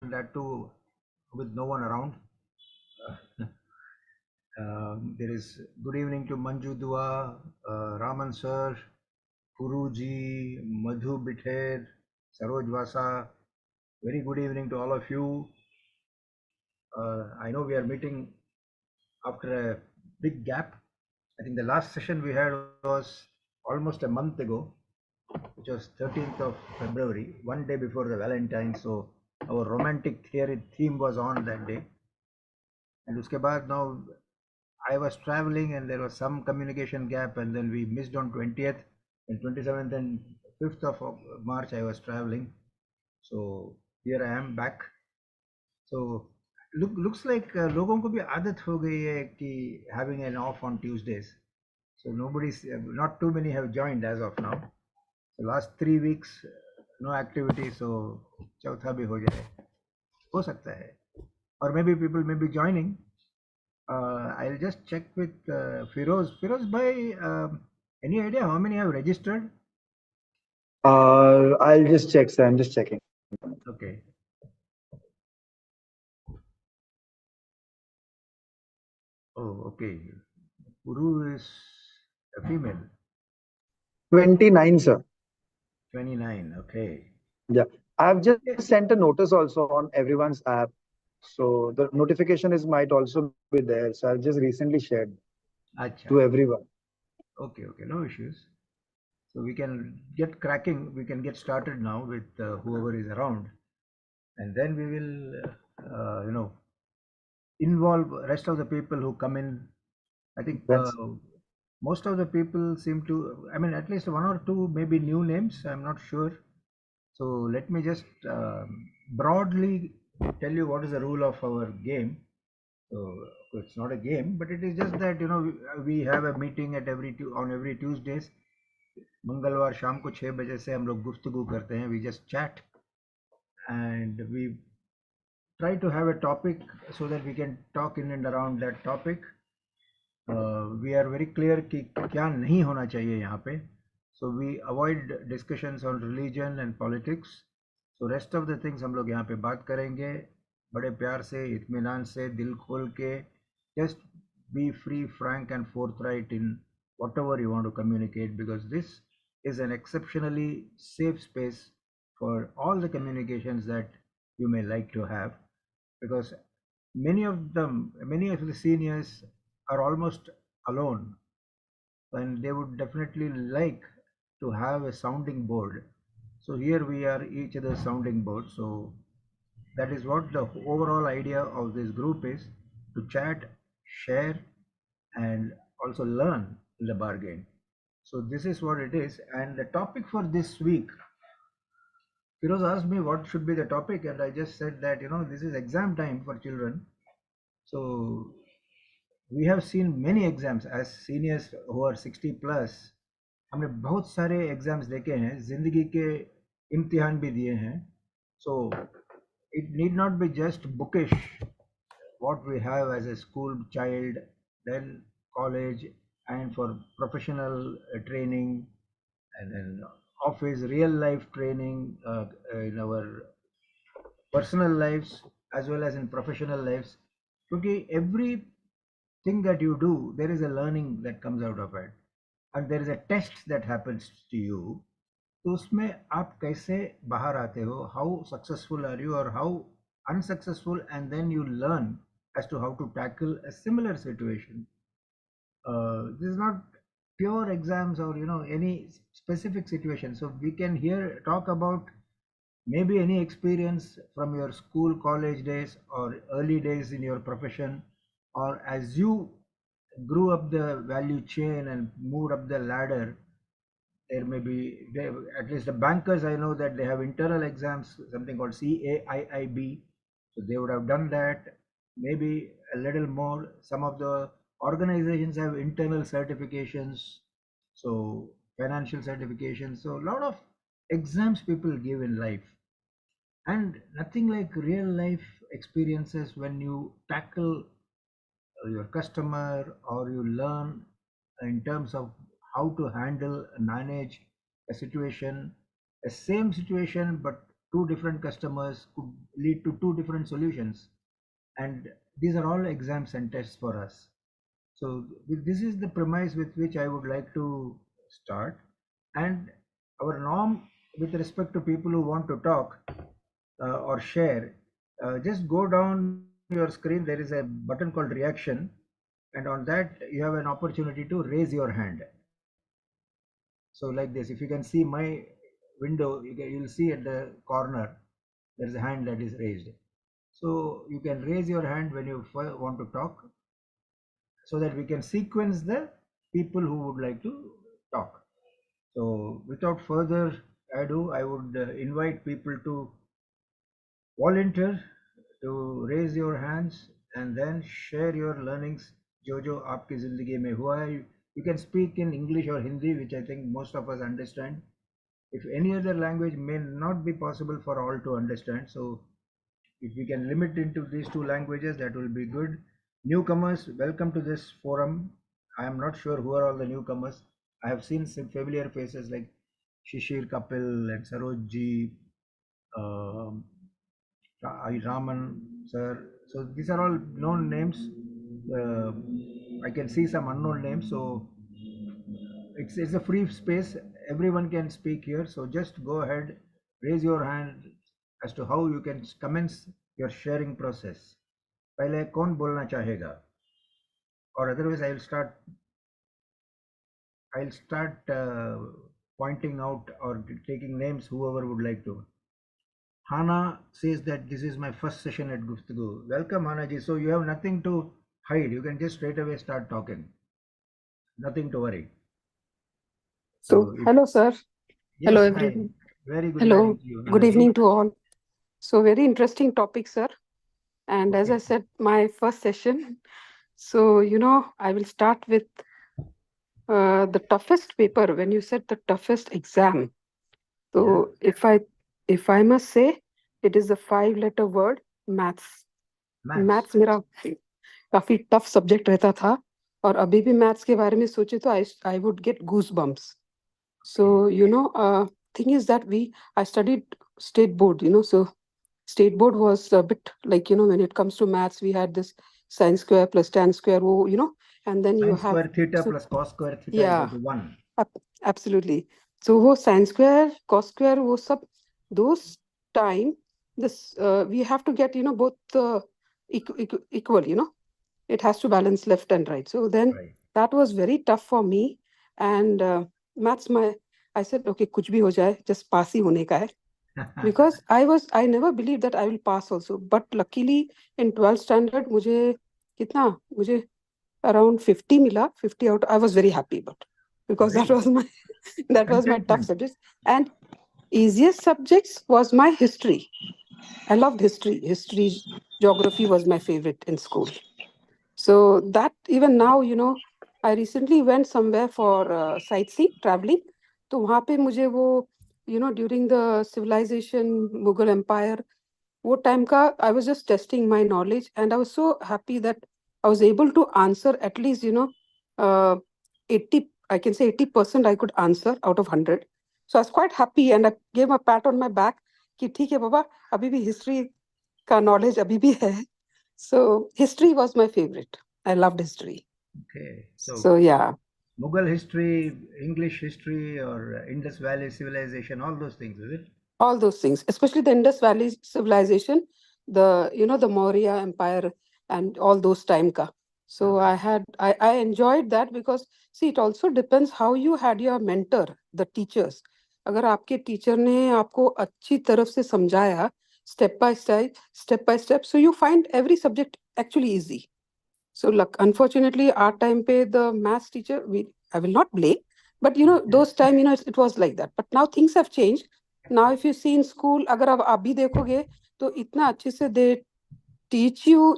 and that too with no one around. There is good evening to Manju Dua, Raman sir, Guruji, Madhu Bither, Saroj Vasa. Very good evening to all of you. I know we are meeting after a big gap. I think the last session we had was almost a month ago, which was 13th of February, one day before the Valentine. So our romantic theory theme was on that day. And uske baad now I was traveling and there was some communication gap, and then we missed on 20th and 27th and 5th of March I was traveling. So here I am back. So looks like लोगों को भी आदत हो गई है कि having an off on Tuesdays. So not too many have joined as of now. So last 3 weeks no activity, so चौथा भी हो जाए, हो सकता है. Or maybe people may be joining. I'll just check with Firoz. Firoz bhai, any idea how many have registered? I'll just check, sir. I'm just checking. Okay. Oh, okay. Guru is a female. 29, sir. 29. Okay. Yeah. I've just sent a notice also on everyone's app. So the notification might also be there. So I've just recently shared to everyone. Okay, no issues. So we can get cracking. We can get started now with whoever is around, and then we will, involve rest of the people who come in. I think most of the people seem to. I mean, at least one or two maybe new names. I'm not sure. So let me just broadly tell you what is the rule of our game. So it's not a game, but it is just that we have a meeting at on every Tuesdays. मंगलवार शाम को 6 बजे से हम लोग गुफ्तगू करते हैं. We just chat and we try to have a topic so that we can talk in and around that topic. We are very clear कि क्या नहीं होना चाहिए यहाँ पे. So we avoid discussions on religion and politics. So rest of the things हम लोग यहाँ पे बात करेंगे बड़े प्यार से, इत्मीनान से, दिल खोल के. Just be free, frank and forthright in whatever you want to communicate, because this is an exceptionally safe space for all the communications that you may like to have, because many of the seniors are almost alone, and they would definitely like to have a sounding board. So here we are each other's sounding board. So that is what the overall idea of this group is: to chat, share, and also learn in the bargain. So this is what it is. And the topic for this week, Firoz asked me what should be the topic, and I just said that this is exam time for children. So we have seen many exams as seniors who are 60 plus. हमने बहुत सारे exams देखे हैं, जिंदगी के इम्तिहान भी दिए हैं. So it need not be just bookish what we have as a school child, then college, and for professional training, and then office real life training in our personal lives as well as in professional lives. Because everything that you do, there is a learning that comes out of it, and there is a test that happens to you. तो उसमें आप कैसे बाहर आते हो, how successful are you और how unsuccessful, and then you learn as to how to tackle a similar situation. This is not pure exams or any specific situation. So we can here talk about maybe any experience from your school, college days, or early days in your profession, or as you grew up the value chain and moved up the ladder. There may be, at least the bankers, I know that they have internal exams, something called CAIIB. So they would have done that, maybe a little more. Some of the organizations have internal certifications, so financial certifications. So a lot of exams people give in life, and nothing like real life experiences when you tackle your customer, or you learn in terms of how to handle, manage a situation, a same situation but two different customers could lead to two different solutions, and these are all exams and tests for us. So this is the premise with which I would like to start. And our norm with respect to people who want to talk or share, just go down your screen. There is a button called reaction, and on that you have an opportunity to raise your hand. So like this, if you can see my window, you'll see at the corner there is a hand that is raised. So you can raise your hand when you want to talk, so that we can sequence the people who would like to talk. So without further ado, I would invite people to volunteer, to raise your hands and then share your learnings. Jojo, आपकी जिंदगी में हुआ है. You can speak in English or Hindi, which I think most of us understand. If any other language may not be possible for all to understand, so if we can limit into these two languages, that will be good. Newcomers, welcome to this forum. I am not sure who are all the newcomers. I have seen some familiar faces like Shishir Kapil and Sarojji, Raman sir. So these are all known names. Uh, I can see some unknown names. So it's a free space. Everyone can speak here. So just go ahead, raise your hand as to how you can commence your sharing process. पहले कौन बोलना चाहेगा? Or otherwise I'll start pointing out or taking names, whoever would like to. Hana says that this is my first session at Guftagu. Welcome, Hana ji. So you have nothing to hide. You can just straight away start talking. Nothing to worry. So, hello, sir. Yes, hello, hi. everyone. Very good Hello. morning to you, Good Hana ji. evening to all. So, very interesting topic, sir. And as Okay. I said, my first session. So, I will start with the toughest paper. When you said the toughest exam, so if I must say, it is a 5-letter word, maths. Maths. मेरा काफी tough subject रहता था, और अभी भी maths के बारे में सोचे तो I would get goose bumps. So, thing is that I studied state board, so state board was a bit like, when it comes to maths, we had this sine square plus tan square, and then you Sine have square theta plus cos square theta yeah, equal to 1. absolutely. So वो sine square, cos square, वो सब, those time, this we have to get, both equal, it has to balance left and right. So then Right. that was very tough for me. And maths, I said, okay, कुछ भी हो जाए, just pass ही होने का है. Because I never believed that I will pass also. But luckily in 12th standard, मुझे around 50 mila, 50 out. I was very happy, but because Great. that was my tough Contentment. subjects. And easiest subjects was my history. I loved history. History, geography was my favorite in school. So that even now, I recently went somewhere for sightseeing, traveling. तो वहाँ पे मुझे वो, during the civilization, Mughal Empire, वो time का, I was just testing my knowledge, and I was so happy that I was able to answer at least, 80, I can say 80% I could answer out of 100. So I was quite happy, and I gave a pat on my back कि ठीक है बाबा, अभी भी history का knowledge अभी भी है. So history was my favorite. I loved history. Okay. So yeah. Mughal history, English history, or Indus Valley civilization, all those things, is it? All those things, especially the Indus Valley civilization, the Maurya Empire, and all those time ka. So Okay. I enjoyed that, because see, it also depends how you had your mentor, the teachers. अगर आपके teacher ने आपको अच्छी तरफ से समझाया, step by step, so you find every subject actually easy. So unfortunately, our time pe the maths teacher, I will not blame, but those time, it was like that. But now things have changed. Now if you see in school, अगर आप अभी देखोगे, तो इतना अच्छे से they teach you,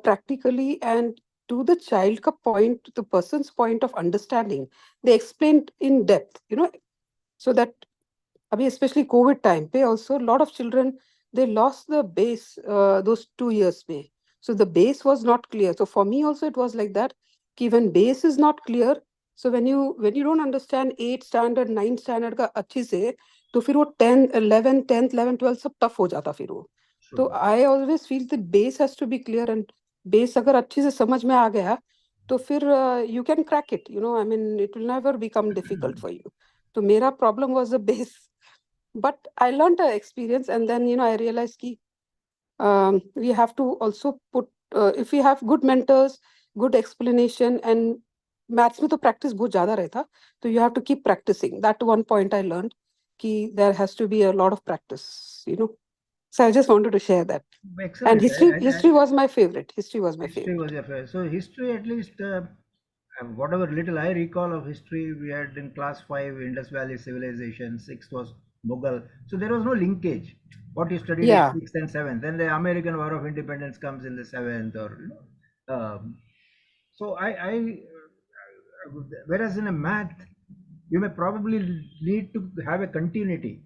practically, and to the child ka point, the person's point of understanding, they explained in depth, so that abhi especially COVID time pe also, a lot of children, they lost the base those 2 years pe. So the base was not clear. So for me also it was like that. Ki when base is not clear, so when you don't understand 8th standard, 9th standard ka अच्छे से, तो फिर वो 10, 11, 10th, 11, 12 सब tough हो जाता फिर वो. तो I always feel the base has to be clear, and base अगर अच्छे से समझ में आ गया तो फिर you can crack it, I mean it will never become difficult for you. तो मेरा problem was the base, but I learned an experience, and then I realized ki we have to also put, if we have good mentors, good explanation, and maths में तो practice बहुत ज़्यादा रहता, तो you have to keep practicing. That one point I learned कि there has to be a lot of practice, So I just wanted to share that. Excellent. And history was my favorite. History was my History favorite. was your favorite. So history, at least, whatever little I recall of history, we had in class 5 Indus Valley Civilization, 6th was Mughal. So there was no linkage. What you studied in Yeah, 6th and 7th, then the American War of Independence comes in the 7th, or so whereas in a math, you may probably need to have a continuity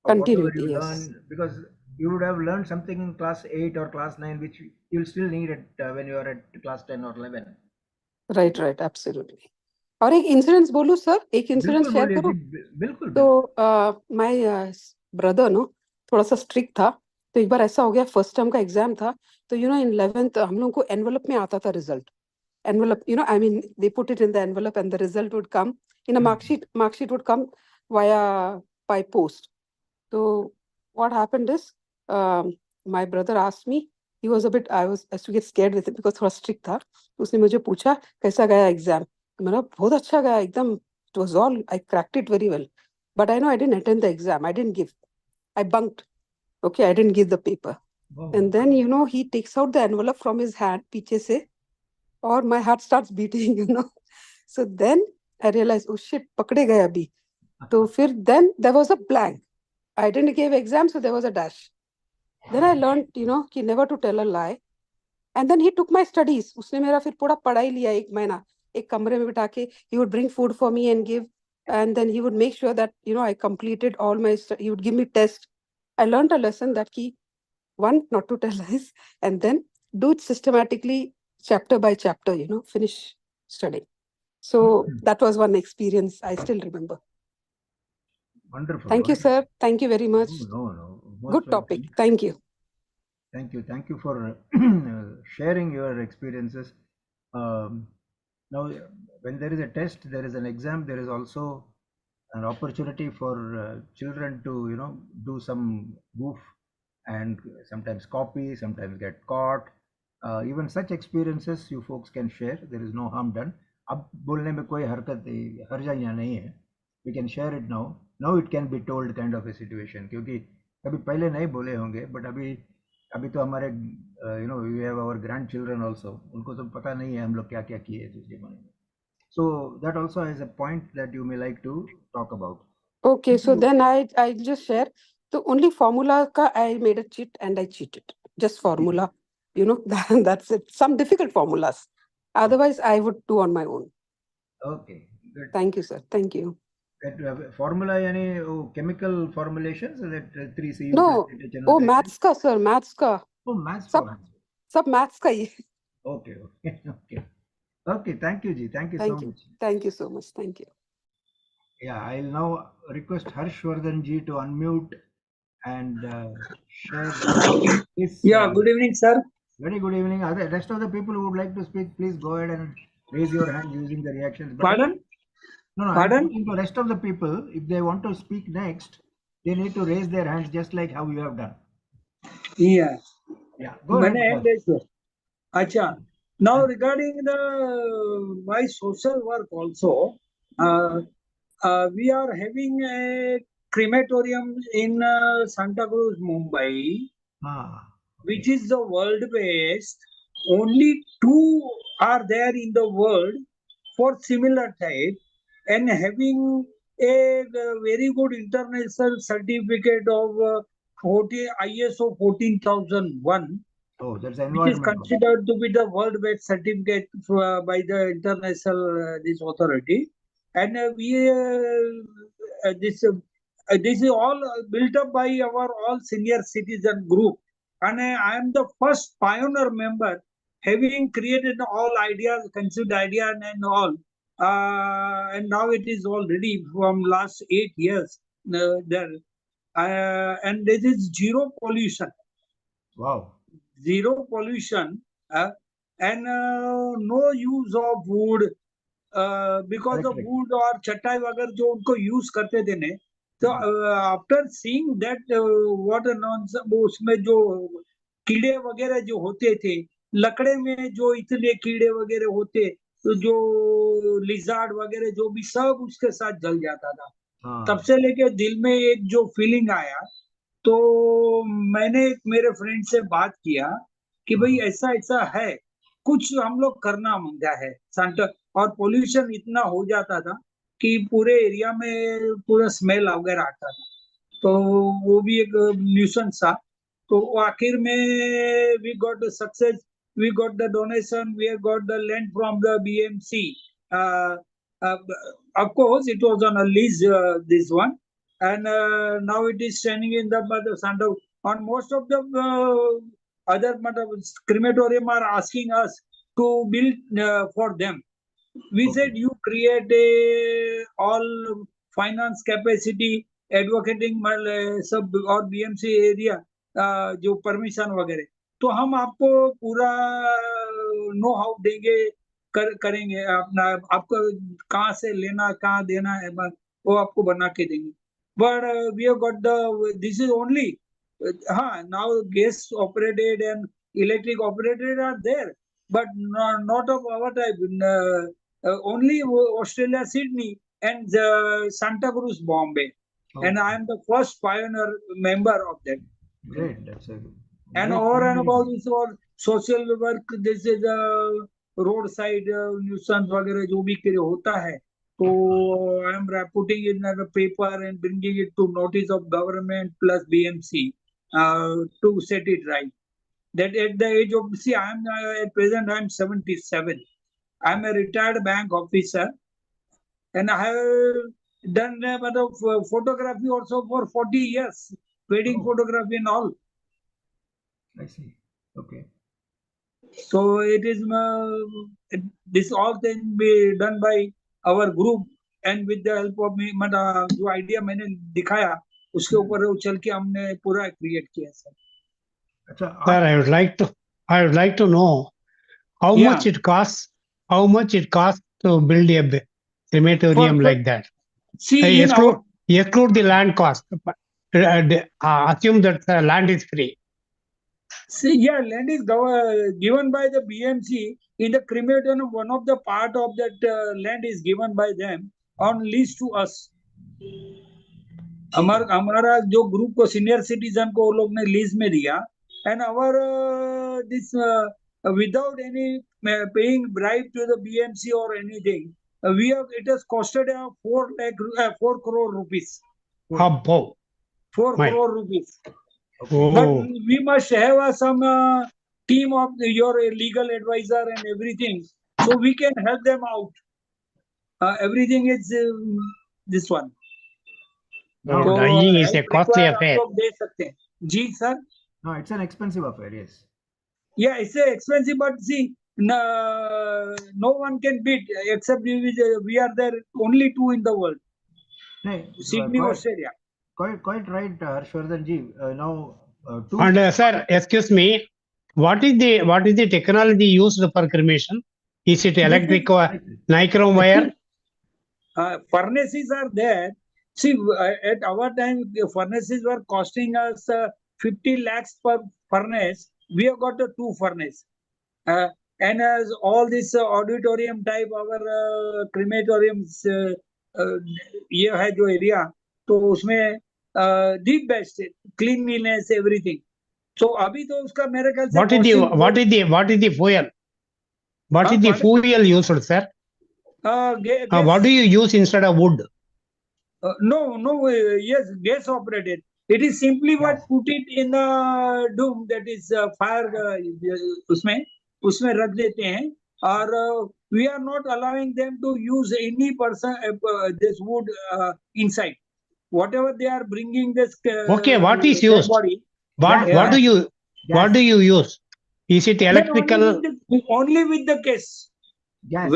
of whatever continuity, you yes. learn, because you would have learned something in class 8 or class 9 which you'll still need it when you are at class 10 or 11. Right, absolutely. और एक incidence बोलूं sir, एक incidence बिल्कुल share बोलिए जी, करूं. बिल्कुल तो बिल्कुल. माय ब्रदर थोड़ा सा स्ट्रिक्ट था. तो एक बार ऐसा हो गया, फर्स्ट टर्म का एग्जाम था. तो इन 11th हम लोगों को एनवलप में आता था result. envelope, I mean, they put it in the envelope and the result would come in a mark sheet would come by post. So what happened is, my brother asked me, he was a bit, I used to get scared with it because थोड़ा strict था. उसने मुझे पूछा कैसा गया exam. मैंने बहुत अच्छा गया एकदम. It was all, I cracked it very well, but I know I didn't attend the exam. I didn't give, I bunked. Okay, I didn't give the paper. Wow. And then he takes out the envelope from his hand पीछे से, or my heart starts beating. So then I realized, oh shit, pakde gaye abhi. So then there was a blank. I didn't give exam, so there was a dash. Then I learned, कि never to tell a lie. And then he took my studies. उसने मेरा फिर पूरा पढ़ाई लिया 1 महीना, एक कमरे में बिठा के. He would bring food for me and give, and then he would make sure that I completed all my. He would give me test. I learned a lesson that one, not to tell lies, and then do it systematically, chapter by chapter. Finish studying. So that was one experience I still remember. Wonderful. Thank you, sir. Thank you very much. No. Good topic. Thank you. Thank you for sharing your experiences. Now, when there is a test, there is an exam, there is also an opportunity for children to do some goof and sometimes copy, sometimes get caught. Even such experiences you folks can share. There is no harm done. अब बोलने में कोई हर्जा यहाँ नहीं है. We can share it now. Now it can be told, kind of a situation. क्योंकि कभी पहले नहीं बोले होंगे, but अभी तो हमारे we have our grandchildren also. उनको तो पता नहीं है हम लोग क्या क्या किए इस जमाने में. So that also is a point that you may like to talk about. Okay, so then I just share. The only formula I made a cheat and I cheated. Just formula, that's it. Some difficult formulas. Otherwise, I would do on my own. Okay, good. Thank you, sir. Thank you. That formula यानी chemical formulations, that 3CU. No, maths का sir, maths का. Maths सब maths का ही. Okay. Thank you, Ji. Thank you so much. Thank you so much. Thank you. Yeah, I'll now request Harshvardhan Ji to unmute and share his. Yeah, good evening, sir. Very good evening. The rest of the people who would like to speak, please go ahead and raise your hand using the reactions button. Pardon? No, Pardon? I'm talking to the rest of the people. If they want to speak next, they need to raise their hands just like how you have done. Yeah. Go ahead. Acha. Now regarding my social work also, we are having a crematorium in Santa Cruz, Mumbai, which is the world best. Only 2 are there in the world for similar type, and having a very good international certificate of ISO 14001. Oh, that's which is considered to be the world best certificate by the international this authority, and this is all built up by our all senior citizen group, and I am the first pioneer member, having created all ideas, conceived ideas and all, and now it is all ready from last 8 years. there, and this is zero pollution. Wow. Zero pollution, and no use of wood, because the Electric. wood और चटाई वगैरह जो उनको use करते थे ने, तो after seeing that what उसमें जो कीड़े वगैरह जो होते थे, लकड़े में जो इतने कीड़े वगैरह होते, तो जो लिजार्ड वगैरह जो भी सब उसके साथ जल जाता था। तब हाँ. से लेके दिल में एक जो फीलिंग आया, तो मैंने एक मेरे फ्रेंड से बात किया कि भाई ऐसा ऐसा है, कुछ हम लोग करना मांगा है सेंटर, और पोल्यूशन इतना हो जाता था कि पूरे एरिया में पूरा स्मेल वगैरह आता था, तो वो भी एक न्यूसेंस था। तो आखिर में we got success, we got the donation, we got the land from the BMC, of course it was on a lease, this one, and now it is standing in the center. On most of the other crematorium are asking us to build for them. We Okay. said you create a all finance capacity, advocating सब और BMC area जो permission वगैरह, तो हम आपको पूरा know how देंगे, करेंगे अपना, आपको कहाँ से लेना कहाँ देना है वो आपको बना के देंगे। But we have got the, this is only, हाँ, now gas operated and electric operated are there, but not of our type. Only Australia, Sydney, and Santa Cruz, Bombay, and I Okay. am the first pioneer member of that. Great. That's a And great over and above community. this, all social work, this is roadside nuisance वगैरह जो भी होता है, तो I am putting it in the paper and bringing it to notice of government plus BMC to set it right. That at the age of, see, I am at present I am 77. I am a retired bank officer, and I have done photography also for 40 years, wedding Oh, photography and all. I see. Okay. So it is this all can be done by our group, and with the help of me, जो idea मैंने दिखाया उसके ऊपर चल के हमने पूरा create किया सर। अच्छा, Sir, I would like to know how Yeah. much it costs. How much it costs to build a crematorium For- like that? See, in our, Exclude the land cost. Assume that the land is free. see, yeah, land is given by the BMC in the crematorium. One of the part of that land is given by them on lease to us. हमारा जो group को senior citizen को वो लोग ने lease में दिया, and our this without any paying bribe to the BMC or anything, we have, it has costed 4 crore rupees. Above. 4 My. crore rupees. Oh. But we must have some team of your legal advisor and everything, so we can help them out. Everything is this one. No, तो dying is a help costly require हम affair. लोग दे सकते हैं। जी sir. No, it's an expensive affair. Yes. Yeah, it's expensive, but see, no one can beat except we are there only two in the world. No, Sydney, Australia. quite right, Harshvardhan ji. Now, two. And sir, excuse me, what is the technology used for cremation? Is it electric or nichrome wire? Furnaces are there. See, at our time, the furnaces were costing us 50 lakhs per furnace. We have got 2 furnace. And as all this auditorium type, our crematoriums, ये है जो area, तो उसमें the best cleanliness, everything. So अभी तो उसका मेरे ख्याल से What is the fuel? What is the fuel used, sir? What do you use instead of wood? No, yes, gas operated. It is simply what put it in the doom, that is fire, उसमें रख देते हैं, और we are not allowing them to use any person this wood inside. Whatever they are bringing this Okay, what is used? body, What do you use? Is it electrical? Only with the gas. Gas.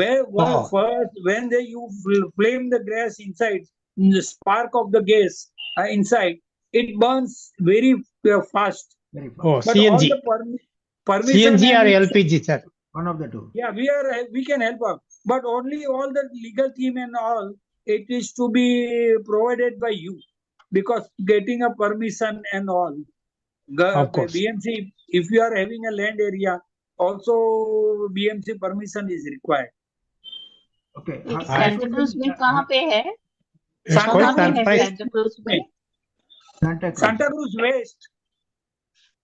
First, when they you flame the gas inside, the spark of the gas, inside, it burns very fast. Very fast. Oh, But all CNG. the permission CNG or and LPG, sir? One of the two. yeah, we can help out, but only all the legal team and all, it is to be provided by you, because getting a permission and all, Of course. BMC, if you are having a land area, also BMC permission is required. Okay. ये Santa cruise में कहाँ पे है? It's Santa quite कहाँ पे है surprised. Santa cruise में? Santa Cruz. Santa Cruz West.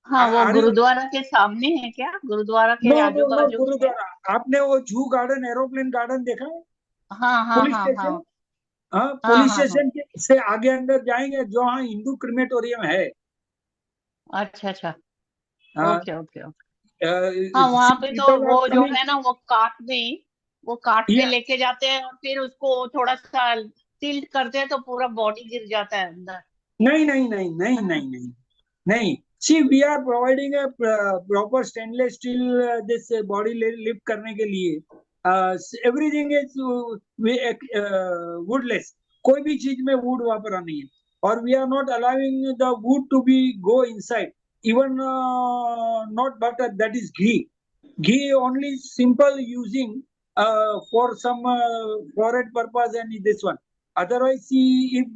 हाँ, वो are you- गुरुद्वारा के सामने है क्या? गुरुद्वारा के No, आजू no, no, बाजू में? गुरुद्वारा। आपने वो जू गार्डन, एरोप्लेन गार्डन देखा है? हाँ हाँ पुलिस हाँ स्टेशन, हाँ हाँ, हाँ, पुलिस हाँ, स्टेशन से आगे अंदर जाएंगे, जो हाँ हिंदू क्रिमेटोरियम है। अच्छा अच्छा, हाँ, ओके ओके ओके। हाँ, वहाँ पे तो वो जो है ना, वो काट में Yeah. लेके जाते हैं और फिर उसको थोड़ा सा टिल्ट करते हैं तो पूरा बॉडी गिर जाता है अंदर। नहीं नहीं नहीं नहीं नहीं नहीं नहीं। See, we are providing a proper stainless steel this body lift करने के लिए। Everything is woodless. कोई भी चीज में wood वापरा नहीं है, और we are not allowing the wood to be go inside. Even not butter, that is ghee. Ghee only simple using for some foreign purpose and this one. Otherwise, if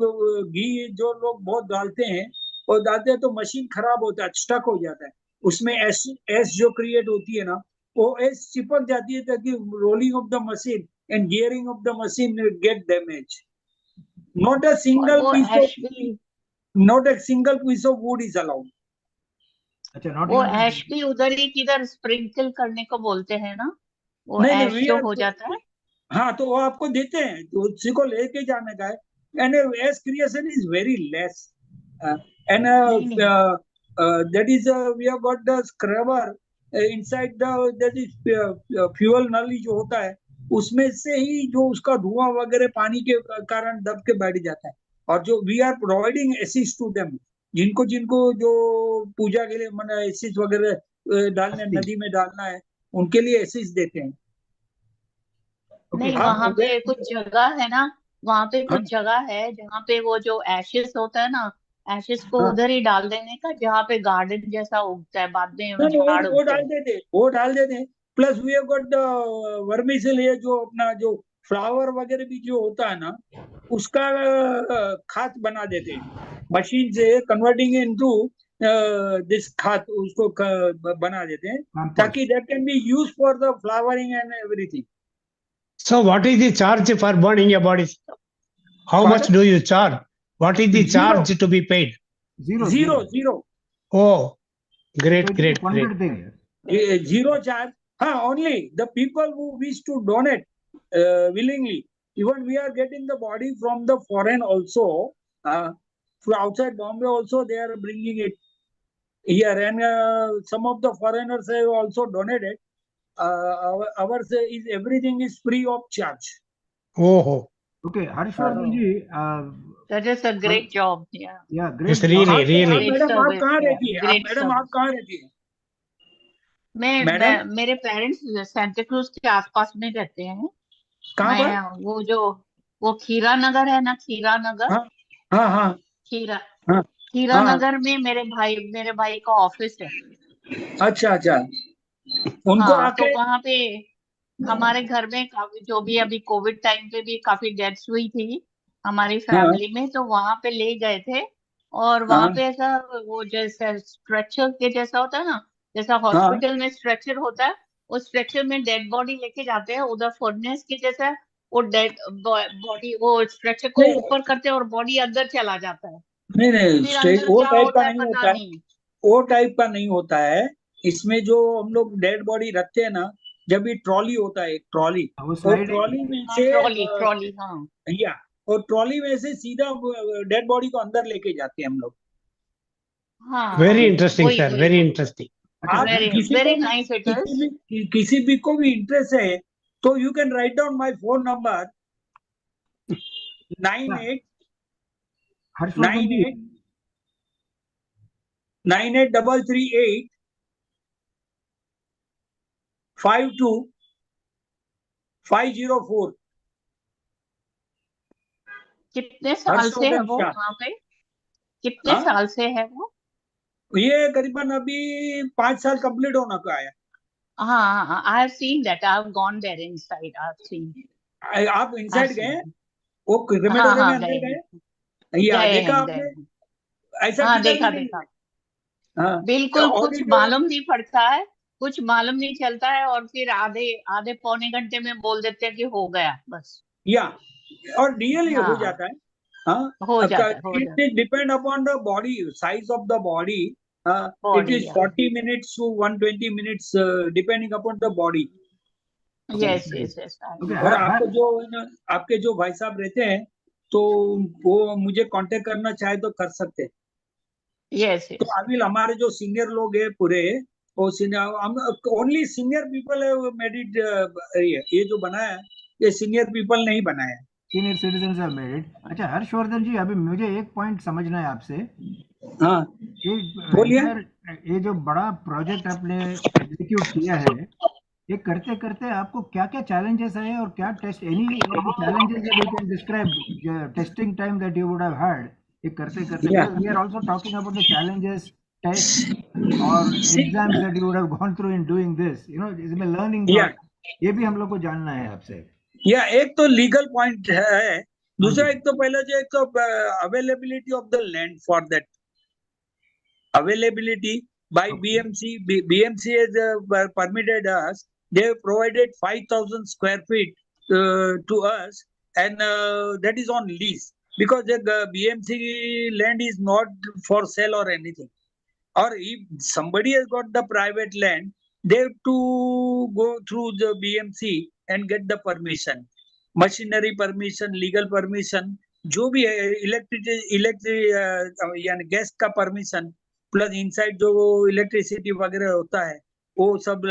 घी जो लोग बहुत डालते हैं, और डालते हैं तो मशीन खराब होता है, स्टक हो जाता है, उसमें एस जो क्रिएट होती है ना, वो एस चिपक जाती है, ताकि rolling of the machine and gearing of the machine get damage. Not a और सिंगल वो पीस ऐश ऑफ भी not a single piece of wood is allowed. अच्छा, not वो even. ऐश भी उधर ही किधर स्प्रिंकल करने को बोलते हैं ना, वो नहीं ऐश जो हो जाता है। हाँ, तो वो आपको देते हैं, तो उसी को लेके जाने का है। And S creation is very less, and नहीं नहीं, that is we have got the scrubber inside the, that is fuel नली जो होता है, उसमें से ही जो उसका धुआं वगैरह पानी के कारण दब के बैठ जाता है। और जो we are providing acid to them, जिनको जिनको जो पूजा के लिए मैंने एसिड वगैरह डालने, अस्थि। नदी में डालना है, उनके लिए एसिड देते हैं। नहीं, आप वहां पे वे- कुछ जगह है ना, वहां पे हाँ, कुछ जगह है जहाँ पे वो जो एशेस होता है ना, एशेस को हाँ, उधर ही डाल देने का जहाँ पे गार्डन जैसा उगता है, बाद में नहीं, झाड़ वो उगते डाल हैं। देते, वो डाल देते। प्लस वी हैव गॉट वर्मिसेल, ये जो अपना जो फ्लावर वगैरह भी जो होता है ना, उसका खाद बना देते हैं, मशीन से कन्वर्टिंग इनटू दिस खाद, उसको बना देते हैं, Compost. ताकि that can be use for the flowering and everything. So, what is the charge for burning a body? How much Pardon? do you charge? What is the Zero. charge to be paid? Zero. Zero. Oh, So great, it is a great, great. funded thing. Zero charge. Only the people who wish to donate willingly. Even we are getting the body from the foreign also. From outside Bombay also, they are bringing it here, and some of the foreigners have also donated. Ours is everything is free of charge. Oh, Okay, Harshvardhan ji. That is a great job, yeah. Yeah, great. it's really, आप really. Great madam, आप service, कहाँ yeah. रहती है? Great madam, आप service. कहाँ रहती है? मैं मेरे पेरेंट्स सेंटा क्रूज के आसपास में रहते हैं। कहाँ पर? मैं वो खीरा नगर है ना, खीरा नगर, हाँ, हाँ, हाँ, खीरा हाँ, खीरा हाँ। नगर में मेरे भाई का ऑफिस है। अच्छा, अच्छा। उनको हाँ, तो आके वहाँ पे हमारे घर में काफी, जो भी अभी कोविड टाइम पे भी काफी डेथ्स हुई थी हमारी हाँ, फैमिली में, तो वहां पे ले गए थे। और वहां हाँ, पे ऐसा वो जैसा स्ट्रेचर के जैसा होता है ना, जैसा हाँ। हॉस्पिटल में स्ट्रेचर होता है, उस स्ट्रेचर में डेड बॉडी लेके जाते हैं उधर, फर्नेस के जैसा वो डेड बॉडी, वो स्ट्रेचर को नहीं, ऊपर करते हैं और बॉडी अंदर चला जाता है। नहीं, नहीं, फिर अंदर वो क्या टाइप का होता है नहीं पता होता है। नहीं। वो टाइप का नहीं होता है। इसमें जो हम लोग डेड बॉडी रखते हैं ना, जब ये ट्रॉली होता है, एक ट्रॉली, वो वो slide. ट्रॉली में हाँ, से ट्रॉली, हाँ। या और ट्रॉली में से सीधा डेड बॉडी को अंदर लेके जाते हैं हम लोग। हाँ Very हाँ, interesting, वही sir. वही Very वही। interesting. आप वेरी किसी को वेरी भी नाइस इट इज। किसी भी को भी इंटरेस्ट है, तो you can write down my phone number 98 Harshvardhan ji. 98 52504। कितने साल से है वो हर्षवर्धन शाह। वहां पे? कितने हाँ? साल से है वो? ये करीबन अभी 5 साल कंप्लीट होना को आया। हाँ, I have seen that, I have gone there inside, I have seen, आप आई इनसाइड हैव गए हैं? सीन। वो हाँ क्रेमेटोरियम में हाँ, अंदर गए गए? हैं, या गए देखा हैं, गए आपने? हैं। ऐसा हाँ, किधर भी देखा नहीं देखा, है। हाँ, बिल्कुल और कुछ मालूम नहीं पड़ता है, कुछ मालूम नहीं चलता है, और फिर आधे आधे पौने घंटे में बोल देते हैं कि हो गया बस। या और रियली हो हाँ, जाता है। हाँ, हो जाता है, हो it जाता है, is depend upon the body size of the body. It body, is 40 minutes to 120 minutes depending upon the body. Yes yes yes, I Okay, no. और आपको जो है ना, आपके जो भाई साहब रहते हैं, तो वो मुझे कांटेक्ट करना चाहे तो कर सकते हैं। यस तो यस, अभी हमारे जो सीनियर लोग हैं पूरे, वो सीनियर ओनली सीनियर पीपल है मेड इट। ये जो बनाया है, ये सीनियर पीपल नहीं बनाया है। Senior citizen have made it. अच्छा हर्षवर्धन जी, अभी मुझे एक पॉइंट समझना है आपसे। हाँ, ये बोलिए। ये जो बड़ा प्रोजेक्ट आपने एग्जीक्यूट किया है, ये करते करते आपको क्या क्या चैलेंजेस आए और क्या test, any of the challenges that you can describe, testing time that you would have had ये करते करते, या because we are also talking about the challenges, test और exams that you would have gone through in doing this, इसमें learning या process, ये भी हम लोग को जानना है आपसे। या एक तो लीगल पॉइंट है, हाँ दूसरा जी। एक तो पहले जो एक तो availability of the land for that availability by Okay. BMC has permitted us. They have provided 5,000 square feet to us, and that is on lease, because the BMC land is not for sale or anything. Or if somebody has got the private land, they have to go through the BMC and get the permission, machinery permission, legal permission, जो भी है, electric यानी gas का permission, plus inside जो electricity वगैरह होता है, वो सब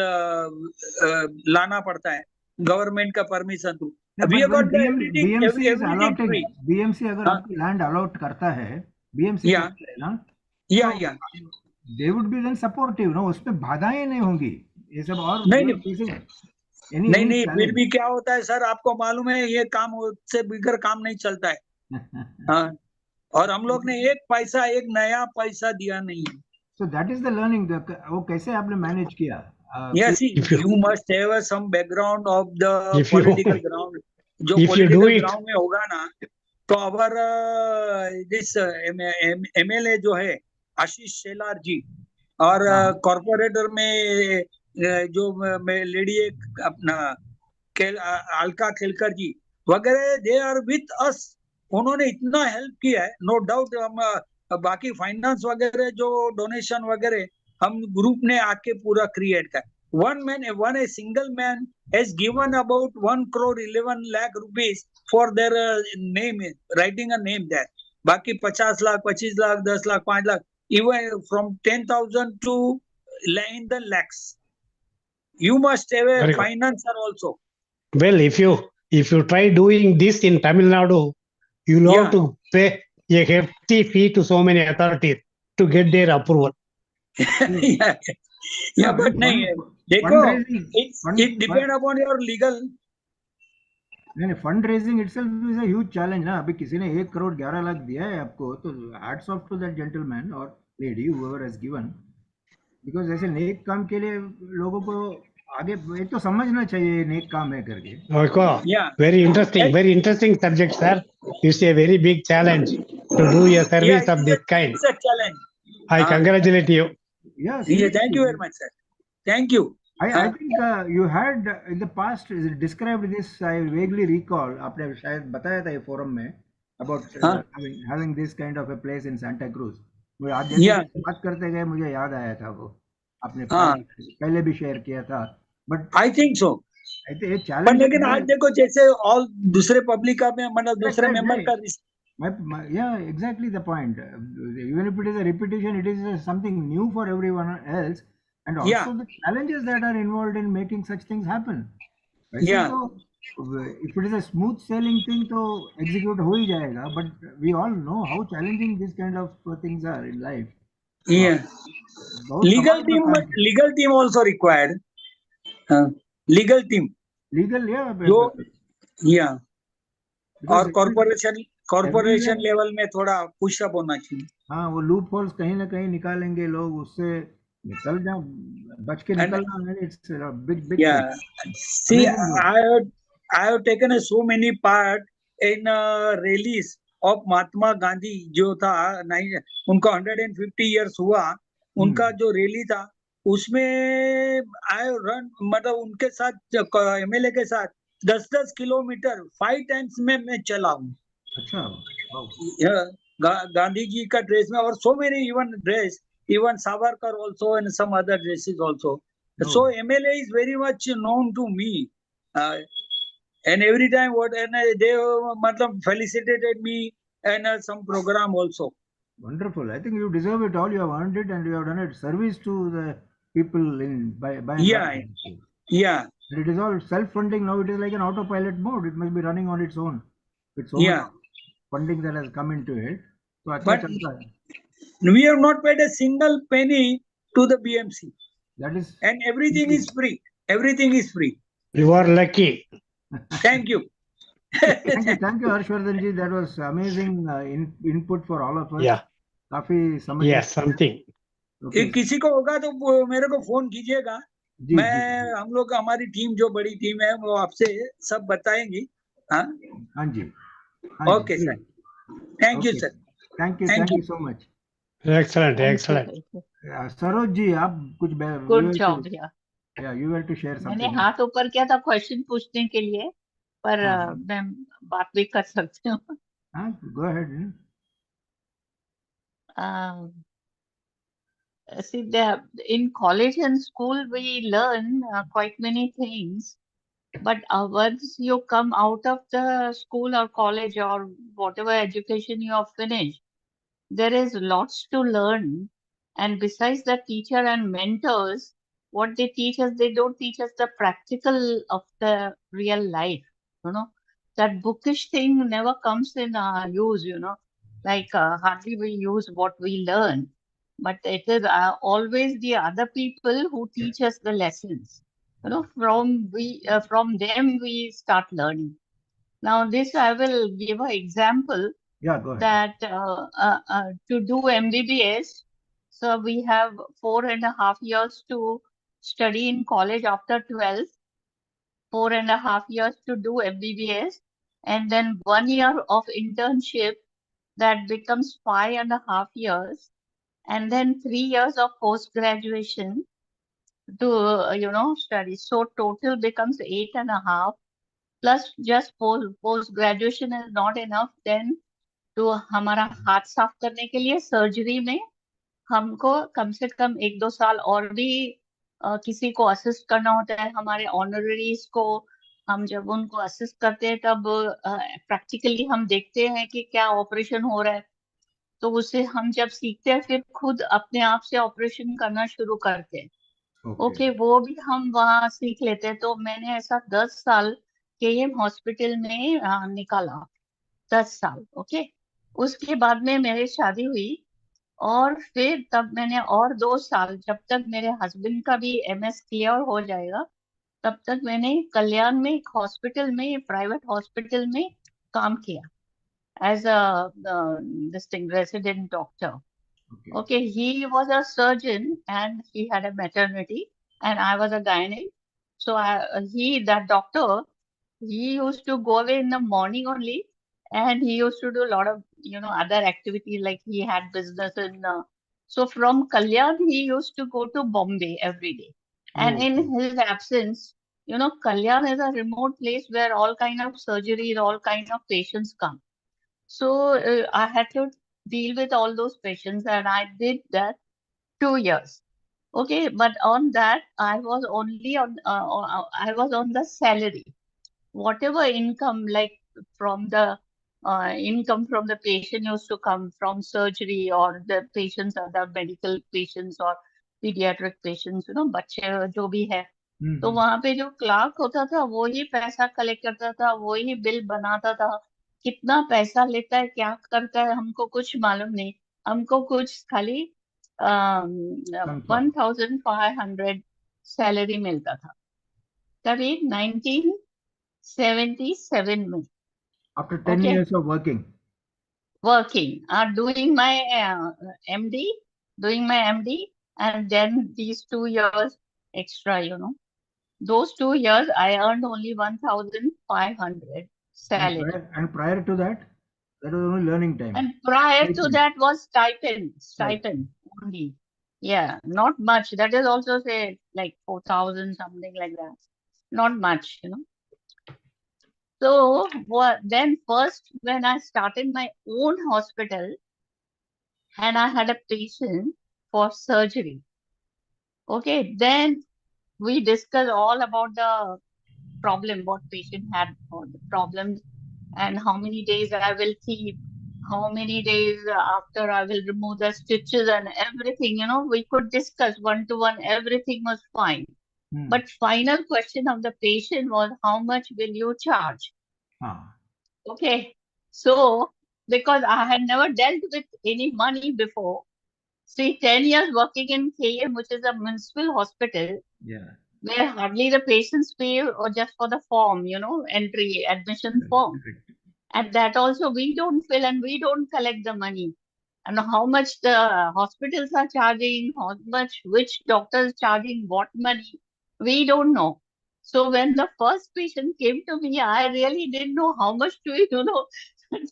लाना पड़ता है, गवर्नमेंट का permission through. We have got the everything everything free. BMC अगर हाँ, आपको लैंड अलॉट करता है, बीएमसी या करता है ना, या तो या they would be then supportive, ना उसमें बाधाएं नहीं होंगी ये सब, और नहीं यू आर नहीं फेसिंग एनी नहीं एनी नहीं, फिर चैलेंज। भी क्या होता है सर, आपको मालूम है, ये काम से बिगड़ काम नहीं चलता है। हाँ, और हम लोग ने एक पैसा, एक नया पैसा दिया नहीं है। So that is the learning, वो कैसे आपने मैनेज किया? Yes, if you you must have some background of the if you political ground. जो if you do political it, ground में होगा ना, तो अवर दिस MLA जो है आशीष शेलार जी, और हाँ, कॉर्पोरेटर में जो लेडी एक अपना अलका खेलकर जी वगैरह, दे आर विथ अस। उन्होंने इतना हेल्प किया है, नो डाउट। हम बाकी फाइनेंस वगैरह जो डोनेशन वगैरह हम ग्रुप ने आके पूरा क्रिएट कर। one a single man has given about 1 crore 11 lakh rupees for their name, writing a name there. बाकी 50 lakh 25 lakh 10 lakh 5 lakh, even from 10,000 to in the lakhs. You must have a very good. financer also. Well, if you try doing this in Tamil Nadu, you'll have Yeah. to pay a hefty fee to so many authorities to get their approval. yeah, yeah, but नहीं है, देखो, it depend upon your legal. नहीं, fund raising itself is a huge challenge ना। अभी किसी ने 1 करोड़ 11 लाख दिया है आपको, तो hats off to that gentleman और lady whoever has given, because ऐसे नेक काम के लिए लोगों को आगे एक तो समझना चाहिए नेक काम है करके। Okay. Yeah. Very interesting subject, sir. It's a very big challenge to do a service of this kind. It's a challenge. I congratulate you. Yeah, Yeah, thank you very much, sir. Thank you. I think you had in the past described this, I vaguely recall, आपने शायद बताया था ये forum में about having this kind of a place in Santa Cruz. मुझे आज जैसे बात करते गए मुझे याद आया था वो, आपने पहले भी शेयर किया था, but I think so. ये पर चैलेंज लेकिन आज देखो, जैसे ऑल दूसरे पब्लिक का में, मतलब दूसरे मेंबर का, yeah, exactly the point. Even if it is a repetition, it is something new for everyone else, and also the challenges that are involved in making such things happen. वैसे तो if it is a smooth sailing thing तो execute हो ही जाएगा, but we all know how challenging this kind of things are in life. Yeah. Legal team also required. Legal team. Legal, yeah. Yeah. और corporation level में थोड़ा pushup होना चाहिए। हाँ, वो लूप होल्स कहीं ना कहीं निकालेंगे लोग, उससे निकल जा, बच के And निकलना, it's a big yeah, thing. see, Amazing work. I have taken so many part in rallies of Mahatma Gandhi जो था, उनका 150 years हुआ, उनका जो रैली था उसमें आई रन, मतलब उनके साथ एमएलए के साथ 10-10 किलोमीटर 5 times में मैं चला हूँ। अच्छा, wow. गांधी जी का ड्रेस में, और so many even dress, even Savarkar also and some other dresses also. So MLA is very much known to me, and every time what, and they matlab felicitated me and some program also. Wonderful. I think you deserve it all. You have earned it, and you have done it service to the people in by and Yeah, large. yeah, And it is all self-funding now. It is like an autopilot mode. It must be running on its own, with so yeah. much funding that has come into it. So अच्छा But चलता है. we have not paid a single penny to the BMC, That is. and everything is free. Everything is free. You are lucky. Thank you. Thank you, Harshvardhan ji. That was amazing input for all of us. Yeah. काफी समझ. Yes, something. Okay. किसी को होगा तो मेरे को phone कीजिएगा, मैं हम लोग हमारी टीम जो बड़ी टीम है वो आपसे सब बताएंगी। हाँ हाँ जी, okay sir, thank you sir, thank you so much. Excellent, excellent. Saroj ji, आप कुछ गुड जॉब भैया। you were to share something. मैंने हाथ ऊपर किया था क्वेश्चन पूछने के लिए, पर मैं बात भी कर सकती हूँ। Go ahead. See, in college and school we learn quite many things, but once you come out of the school or college or whatever education you have finished, there is lots to learn. And besides the teacher and mentors, what they teach us, they don't teach us the practical of the real life. That bookish thing never comes in use. Like hardly we use what we learn, but it is always the other people who teach us the lessons. From them we start learning. Now this I will give an example. Yeah, go ahead. That to do MBBS, so we have 4.5 years to study in college after 12th, 4.5 years to do MBBS, and then 1 year of internship, that becomes 5.5 years, and then 3 years of post graduation to study. So total becomes 8.5, plus just post graduation is not enough. Then तो हमारा हाथ साफ करने के लिए surgery में हमको कम से कम 1-2 साल और भी किसी को असिस्ट करना होता है। हमारे ऑनररीज को हम जब उनको असिस्ट करते हैं तब प्रैक्टिकली हम देखते हैं कि क्या ऑपरेशन हो रहा है, तो उससे हम जब सीखते हैं फिर खुद अपने आप से ऑपरेशन करना शुरू करते हैं। ओके, वो भी हम वहाँ सीख लेते हैं। तो मैंने ऐसा 10 साल केएम हॉस्पिटल में निकाला, 10 साल। ओके, उसके बाद में मेरी शादी हुई, और फिर तब मैंने और 2 साल, जब तक मेरे हस्बैंड का भी एमएस क्लियर हो जाएगा, तब तक मैंने कल्याण में एक हॉस्पिटल में, प्राइवेट हॉस्पिटल में काम किया as a resident doctor. Okay, he was a surgeon and he had a maternity, and I was a gynae. So that doctor, he used to go away in the morning only, and he used to do a lot of other activities, like he had business in so from Kalyan he used to go to Bombay every day. And in his absence, Kalyan is a remote place where all kind of surgeries, all kind of patients come. So I had to deal with all those patients, and I did that 2 years. Okay, but on that I was only on I was on the salary. Whatever income, like from the income from the patient used to come from surgery, or the patients, other medical patients or pediatric patients, बच्चे जो भी है, तो वहां पे जो Clark होता था वो ही पैसा कलेक्ट करता था, वो ही बिल बनाता था। कितना पैसा लेता है, क्या करता है, हमको कुछ मालूम नहीं। हमको कुछ खाली 1,500 सैलरी मिलता था तभी 1977 में। After 10 years of working. working, doing my MD, and then these 2 years extra, Those 2 years I earned only 1,500 salary. And prior to that, that was only learning time. And prior to Stipend. that was stipend only. Yeah, not much. That is also say like 4,000, something like that. Not much, So then first when I started my own hospital and I had a patient for surgery. Okay, then we discussed all about the problem, what patient had, or the problems, and how many days I will keep, how many days after I will remove the stitches and everything, we could discuss one-to-one, everything was fine. But final question of the patient was, how much will you charge? Okay, so because I had never dealt with any money before, see, 10 years working in KM, which is a municipal hospital, Yeah. where hardly the patients pay or just for the form, entry, admission form. Correct. And that also we don't fill and we don't collect the money. And how much the hospitals are charging, how much, which doctor is charging what money, we don't know. So when the first patient came to me, I really didn't know how much to,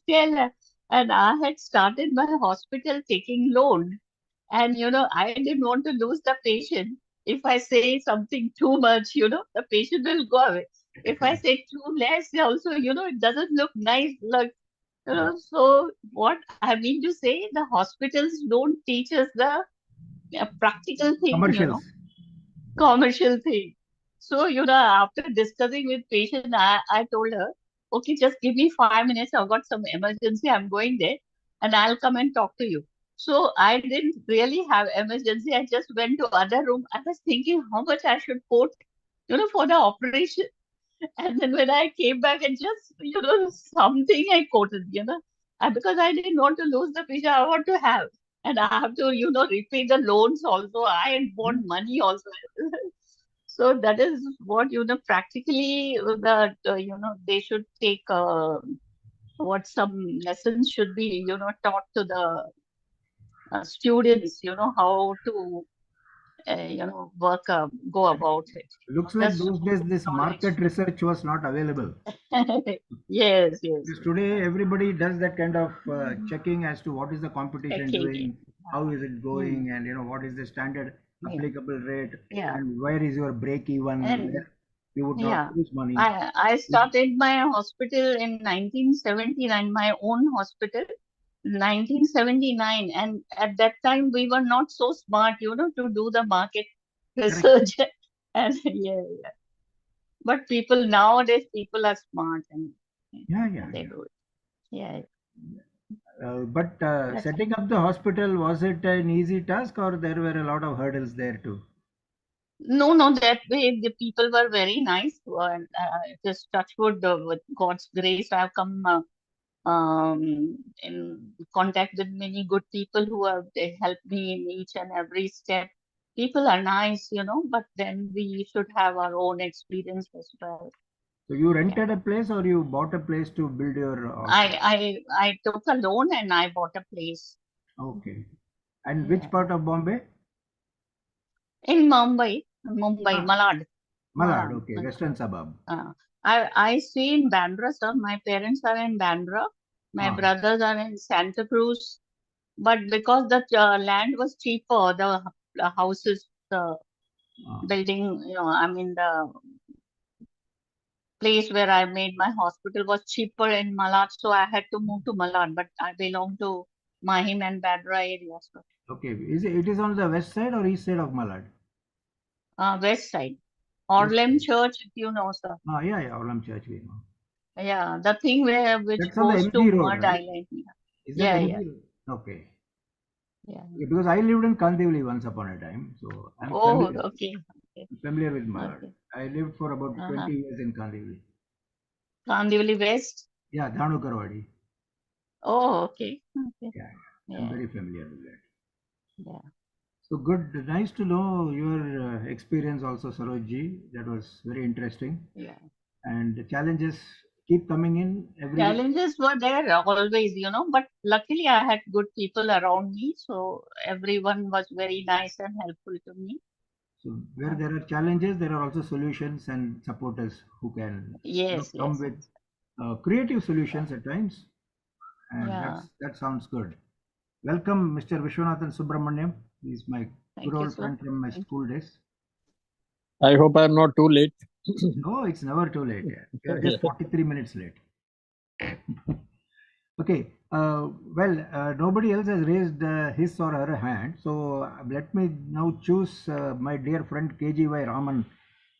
tell. And I had started my hospital taking loan. And, I didn't want to lose the patient. If I say something too much, the patient will go away. If I say too less, also, it doesn't look nice. Like, so what I mean to say, the hospitals don't teach us the practical thing, Commercials. commercial thing. So, after discussing with patient, I told her, okay, just give me 5 minutes. I've got some emergency. I'm going there and I'll come and talk to you. So I didn't really have emergency. I just went to other room. I was thinking how much I should quote, for the operation. And then when I came back and just, something I quoted, because I didn't want to lose the patient. I want to have. And I have to, repay the loans also. I want money also. So that is what, practically that, they should take what some lessons should be, taught to the students, how to, work, go about it. Looks like That's those days this knowledge. market research was not available. Yes. Because today everybody does that kind of checking as to what is the competition Checking doing, how is it going, and what is the standard applicable rate, and where is your break even, And where you would not lose money. I started my hospital in 1979, my own hospital, 1979. And at that time, we were not so smart, to do the market research. And But nowadays, people are smart and they do it. Yeah. But setting up the hospital, was it an easy task or there were a lot of hurdles there too? No, that way the people were very nice. And just touch wood, with God's grace, I've come in contact with many good people who have they helped me in each and every step. People are nice, but then we should have our own experience as well. So you rented a place or you bought a place to build your hospital? I took a loan and I bought a place. Okay. And which part of Bombay? In Mumbai, Malad. Malad, okay, western suburb. I stay in Bandra, sir. My parents are in Bandra. My brothers are in Santa Cruz. But because the land was cheaper, the houses, the building, the place where I made my hospital was cheaper in Malad, so I had to move to Malad. But I belong to Mahim and Bandra area. So. Okay, it is on the west side or east side of Malad? West side. Orlem Church, if you know, sir. Yeah, Orlem Church, we know. Yeah, the thing which That's goes on the to MG Road, Mud right? Island. Is that MG Road? Okay. Yeah. Because I lived in Kandivali once upon a time, so I'm familiar with Malad. Okay. I lived for about 20 years in Kandivali. Kandivali West? Yeah, Dhanukarwadi. Oh, okay. Yeah, I'm very familiar with that. Yeah. So good, nice to know your experience also, Sarojji. That was very interesting. Yeah. And the challenges keep coming in every week? Challenges were there always, but luckily I had good people around me, so everyone was very nice and helpful to me. So where there are challenges, there are also solutions and supporters who can Yes, come yes, with yes. creative solutions at times, and Yeah, that sounds good. Welcome, Mr. Vishwanathan Subramaniam. He's my good thank you, old sir. friend from my Thank school days. I hope I'm not too late. No, it's never too late. We are just 43 minutes late. Okay. Nobody else has raised his or her hand. So let me now choose my dear friend KGY Raman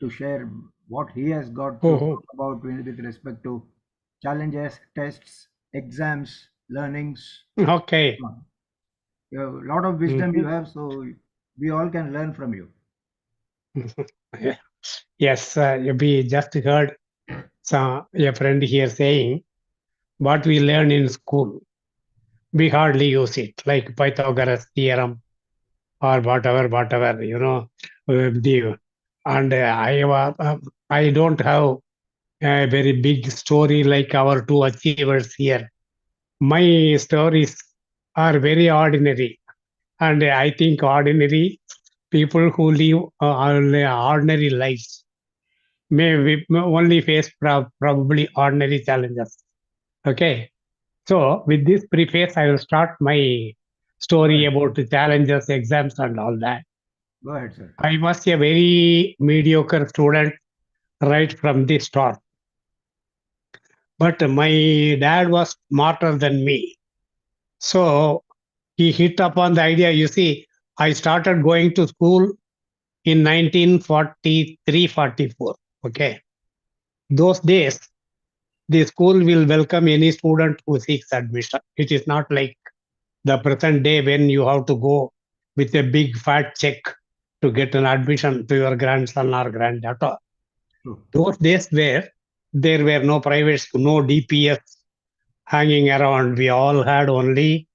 to share what he has got to Oh, talk about with respect to challenges, tests, exams, learnings. okay. You have a lot of wisdom you Mhm. have, so we all can learn from you. Yes, we just heard a friend here saying what we learn in school, we hardly use it, like Pythagoras theorem or whatever, and I don't have a very big story like our two achievers here. My stories are very ordinary, and I think ordinary people who live ordinary lives may only face probably ordinary challenges. Okay, so with this preface, I will start my Go story ahead. about the challenges, exams, and all that. Go ahead, sir. I was a very mediocre student right from the start, but my dad was smarter than me. So he hit upon the idea. You see, I started going to school in 1943-44. Okay, those days the school will welcome any student who seeks admission. It is not like the present day when you have to go with a big fat check to get an admission to your grandson or granddaughter. True. Those days where there were no private school, no DPS hanging around. We all had only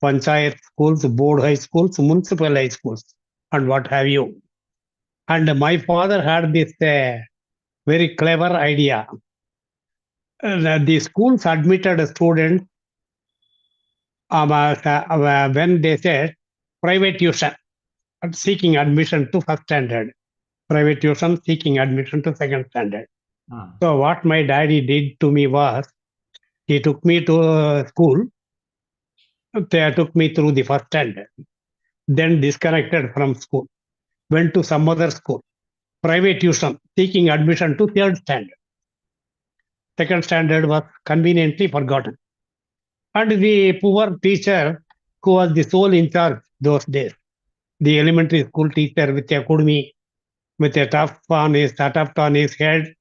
panchayat schools, board high schools, municipal high schools, and what have you. And my father had this very clever idea. That the schools admitted students when they said private tuition seeking admission to first standard, private tuition seeking admission to second standard. Ah, So what my daddy did to me was he took me to school. They took me through the first standard, then disconnected from school, went to some other school, private tuition seeking admission to third standard. Second standard was conveniently forgotten. And the poor teacher who was the sole in charge those days, the elementary school teacher with a kudmi, with a tuft on his head,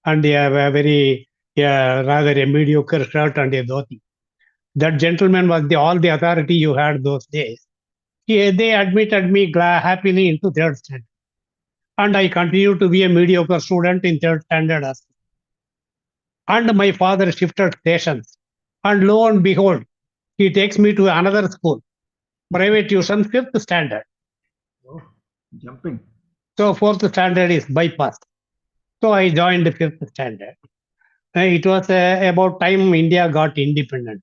and a very rather a mediocre shirt and a dhoti. That gentleman was all the authority you had those days. They admitted me happily into third standard. And I continued to be a mediocre student in third standard as well. And my father shifted stations. And lo and behold, he takes me to another school, private tuition, fifth standard. oh, jumping. So fourth standard is bypassed. So I joined the fifth standard. It was about time India got independent.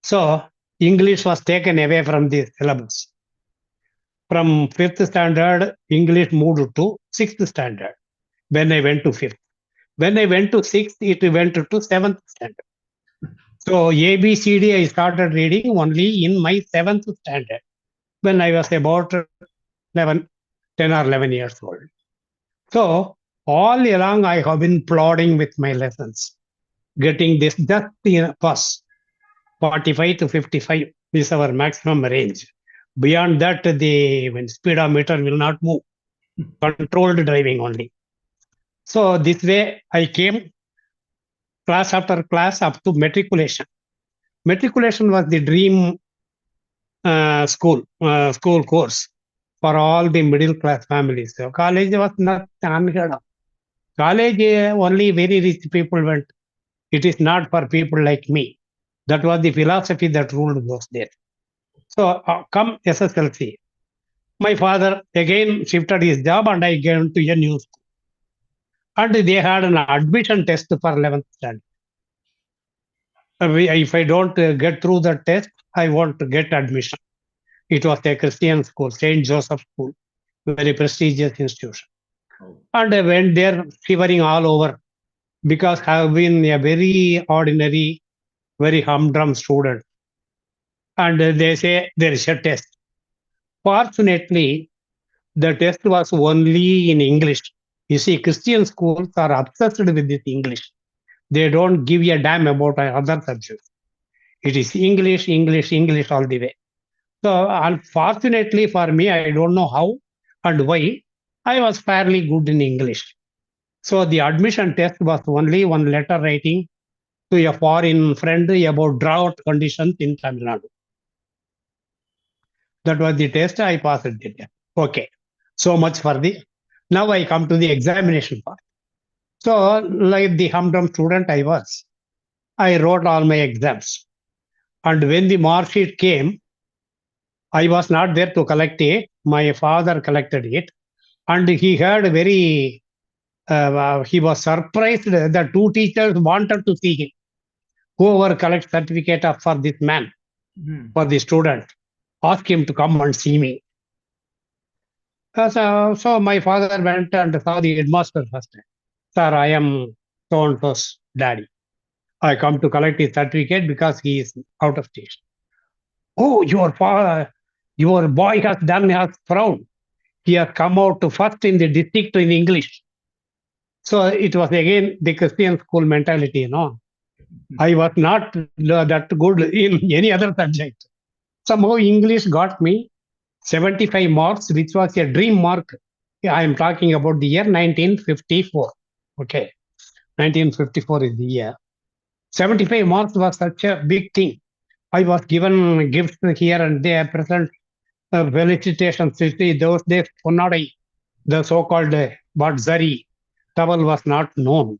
So English was taken away from the syllabus. From fifth standard, English moved to sixth standard when I went to fifth. When I went to sixth, it went to seventh standard. So ABCD I started reading only in my seventh standard when I was about 11, 10 or 11 years old. So all along I have been plodding with my lessons, getting this just in a pass. 45 to 55 is our maximum range. Beyond that, the speedometer will not move. Controlled driving only. So this way I came class after class up to matriculation. Matriculation was the dream school course for all the middle class families. So college was not unheard of. College only very rich people went. It is not for people like me. That was the philosophy that ruled those days. So come SSLC. My father again shifted his job and I came to a new school. And they had an admission test for 11th standard. If I don't get through the test, I won't get admission. It was a Christian school, St. Joseph School, very prestigious institution. And I went there shivering all over because I have been a very ordinary, very humdrum student. And they say there is a test. Fortunately, the test was only in English. You see, Christian schools are obsessed with this English. They don't give a damn about other subjects. It is English, English, English all the way. So unfortunately for me, I don't know how and why, I was fairly good in English. So the admission test was only one letter writing to a foreign friend about drought conditions in Tamil Nadu. That was the test. I passed it. Okay. So much for the. Now I come to the examination part. So, like the humdrum student I was, I wrote all my exams. And when the mark sheet came, I was not there to collect it. My father collected it. And he heard he was surprised that two teachers wanted to see him. Whoever collects certificate for this man, for the student, ask him to come and see me. So my father went and saw the headmaster first. Sir, I am so-and-so's daddy. I come to collect his certificate because he is out of station. Oh, your boy has done us proud. He has come out first in the district in English. So it was again the Christian school mentality, you know. I was not that good in any other subject. Somehow English got me 75 marks, which was a dream mark. I am talking about the year 1954. Okay. 1954 is the year. 75 marks was such a big thing. I was given gifts here and there, present felicitations. Those days, Ponnadai, the so-called Batzari towel was not known.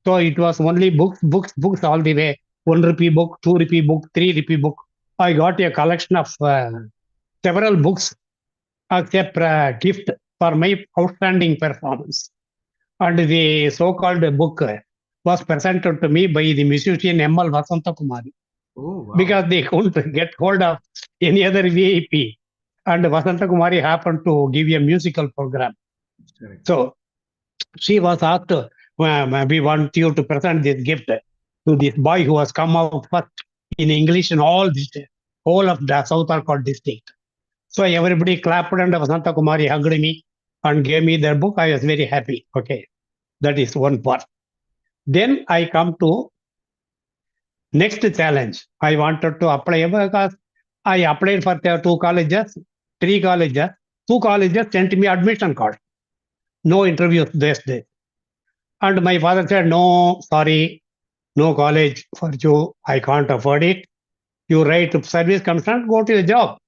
So it was only books all the way. 1 rupee book, 2 rupee book, 3 rupee book. I got a collection of several books as a gift for my outstanding performance. And the so-called book was presented to me by the musician M.L. Vasanta Kumari. Oh, wow. Because they couldn't get hold of any other VIP. And Vasanta Kumari happened to give a musical program. Correct. So she was asked, we want you to present this gift to this boy who has come out first in English in all of the South Arcot district. So everybody clapped and Vasanta Kumari hugged me and gave me their book. I was very happy. Okay, that is one part. Then I come to next challenge. I wanted to apply because I applied for 2 colleges, 3 colleges. 2 colleges sent me admission card. No interviews this day. And my father said, no, sorry, no college for you. I can't afford it. You write service commission, go to a job.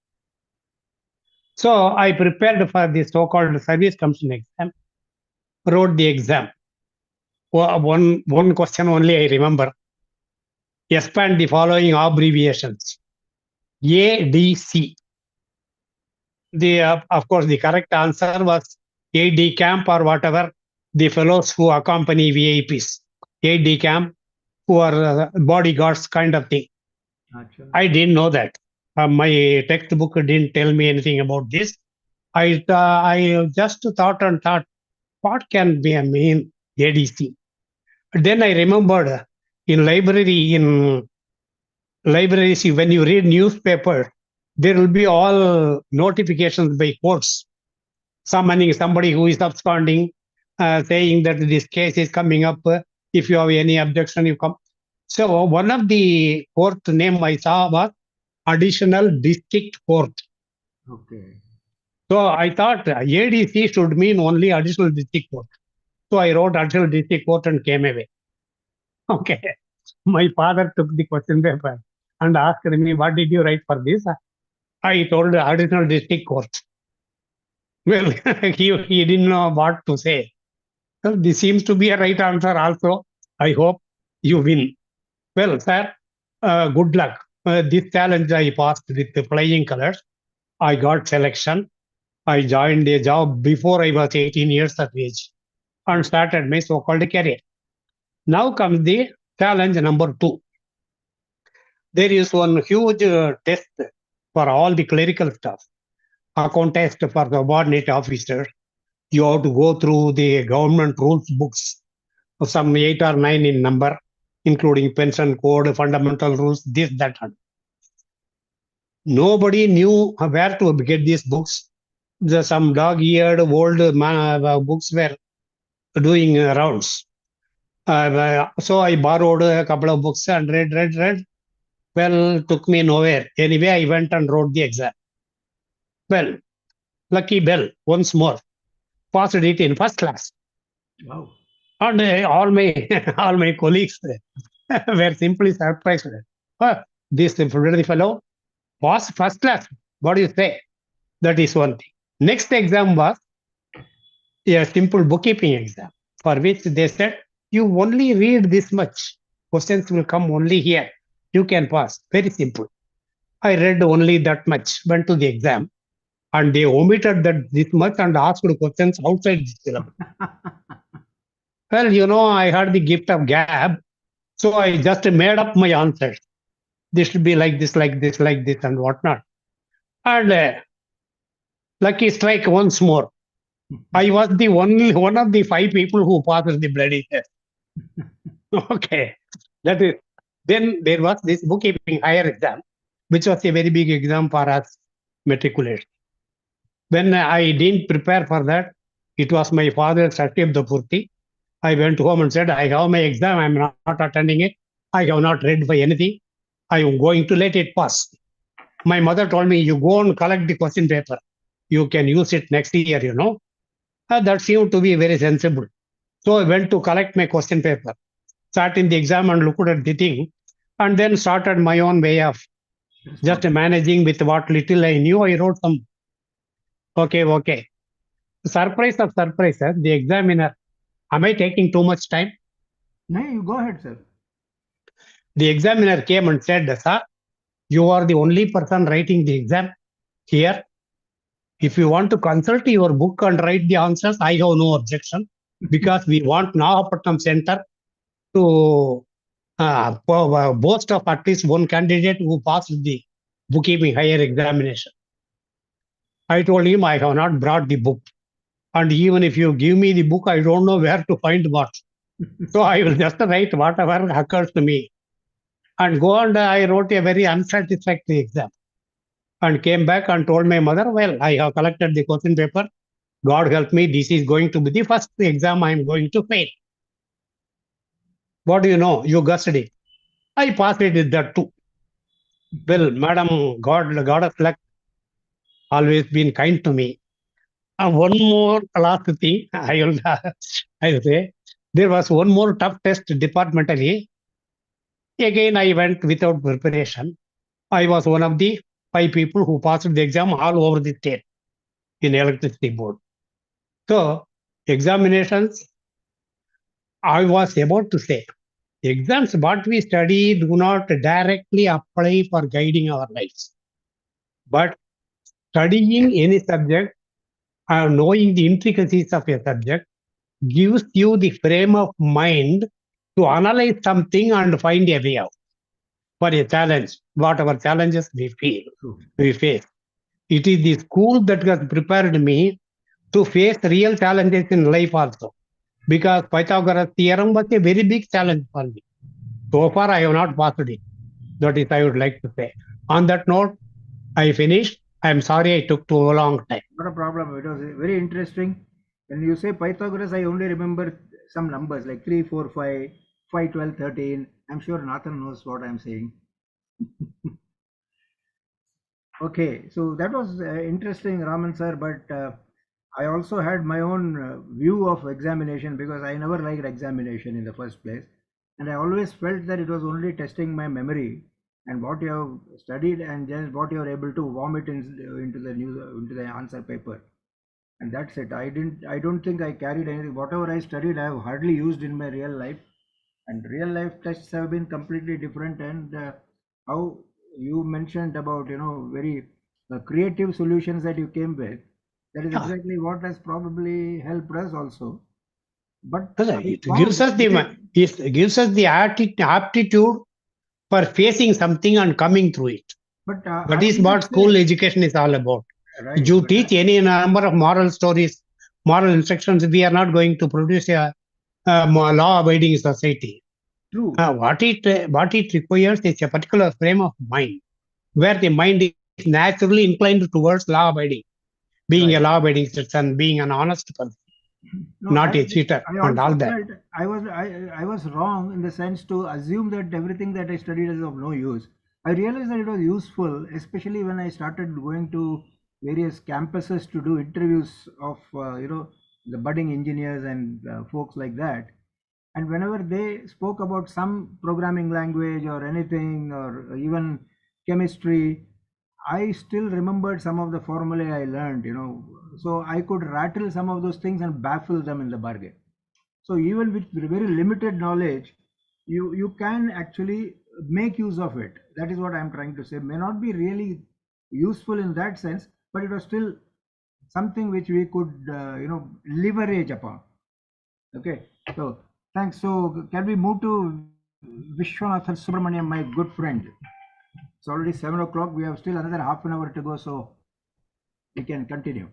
So I prepared for the so-called service commission exam, wrote the exam. One question only I remember. Expand the following abbreviations. ADC. Of course, the correct answer was AD camp or whatever, the fellows who accompany VIPs. AD camp, who are bodyguards kind of thing. Actually. I didn't know that. My textbook didn't tell me anything about this. I just thought, what can be mean ADC? Then I remembered in libraries, when you read newspaper, there will be all notifications by courts summoning somebody who is absconding, saying that this case is coming up. If you have any objection, you come. So one of the court name I saw was Additional District Court. Okay. So I thought ADC should mean only Additional District Court. So I wrote Additional District Court and came away. Okay. My father took the question paper and asked me, what did you write for this? I told Additional District Court. Well, he didn't know what to say. Well, this seems to be a right answer also. I hope you win. Well, sir, good luck. This challenge I passed with the flying colors. I got selection. I joined a job before I was 18 years of age. and started my so-called career. Now comes the challenge number 2. There is one huge test for all the clerical staff, account test for the subordinate officers. You have to go through the government rules books, some 8 or 9 in number, including pension code, fundamental rules, this, that. Nobody knew where to get these books. Some dog-eared old books were doing rounds. So I borrowed a couple of books and read. Well, took me nowhere. Anyway, I went and wrote the exam. Well, lucky bell, once more, passed it in first class. Wow. And all my all my colleagues were simply surprised. This fellow passed first class. What do you say? That is one thing. Next exam was a simple bookkeeping exam, for which they said, you only read this much. Questions will come only here. You can pass. Very simple. I read only that much, went to the exam, and they omitted that this much and asked questions outside the syllabus. Well, I had the gift of gab, so I just made up my answers. This should be like this, and whatnot. And lucky strike once more. I was the only one of the 5 people who passed the bloody test. Okay, that is. Then there was this bookkeeping higher exam, which was a very big exam for us matriculate. When I didn't prepare for that, it was my father's Satyam Purti. I went home and said, I have my exam, I am not attending it. I have not read for anything. I am going to let it pass. My mother told me, you go and collect the question paper. You can use it next year, That seemed to be very sensible. So I went to collect my question paper, sat in the exam and looked at the thing, and then started my own way of just managing with what little I knew. I wrote some. Okay. Surprise of surprises, the examiner. Am I taking too much time? No, you go ahead, sir. The examiner came and said, sir, you are the only person writing the exam here. If you want to consult your book and write the answers, I have no objection, because we want Nagapattinam Center to boast of at least one candidate who passed the bookkeeping higher examination. I told him I have not brought the book. And even if you give me the book, I don't know where to find what. So I will just write whatever occurs to me. And go and I wrote a very unsatisfactory exam. And came back and told my mother, well, I have collected the question paper. God help me, this is going to be the first exam I am going to fail. What do you know? You guessed it. I passed it with that too. Well, madam, God of luck, always been kind to me. And one more last thing, I will say, there was one more tough test departmentally. Again, I went without preparation. I was one of the 5 people who passed the exam all over the state in electricity board. So, examinations, I was about to say, exams what we study do not directly apply for guiding our lives. But studying any subject or knowing the intricacies of a subject gives you the frame of mind to analyze something and find a way out for a challenge, whatever challenges we face. It is the school that has prepared me to face real challenges in life also. Because Pythagoras theorem was a very big challenge for me. So far, I have not passed it. That is, I would like to say. On that note, I finished. I am sorry I took too long time. Not a problem. It was very interesting. When you say Pythagoras, I only remember some numbers like 3, 4, 5, 5, 12, 13. I'm sure Nathan knows what I'm saying. Okay, so that was interesting, Raman sir, but I also had my own view of examination, because I never liked examination in the first place. And I always felt that it was only testing my memory and what you have studied and just what you are able to vomit into the answer paper. And that's it. I don't think I carried anything. Whatever I studied, I have hardly used in my real life. And real life tests have been completely different. And how you mentioned about, very creative solutions that you came with, that is exactly what has probably helped us also. But It gives us the aptitude for facing something and coming through it. But That I is would what say, school education is all about. right, You but teach any number of moral stories, moral instructions. We are not going to produce a law-abiding society. true. What it requires is a particular frame of mind, where the mind is naturally inclined towards law-abiding, being a Right. law-abiding citizen, being an honest person, No, not a cheater, I and all also that. felt I was wrong in the sense to assume that everything that I studied is of no use. I realized that it was useful, especially when I started going to various campuses to do interviews of the budding engineers and folks like that. And whenever they spoke about some programming language or anything or even chemistry, I still remembered some of the formulae I learned. So I could rattle some of those things and baffle them in the bargain. So even with very limited knowledge, you can actually make use of it. That is what I'm trying to say. May not be really useful in that sense, but it was still something which we could leverage upon. Okay, so thanks. So can we move to Vishwanathan Subramaniam, my good friend? It's already 7 o'clock. We have still another half an hour to go, so we can continue.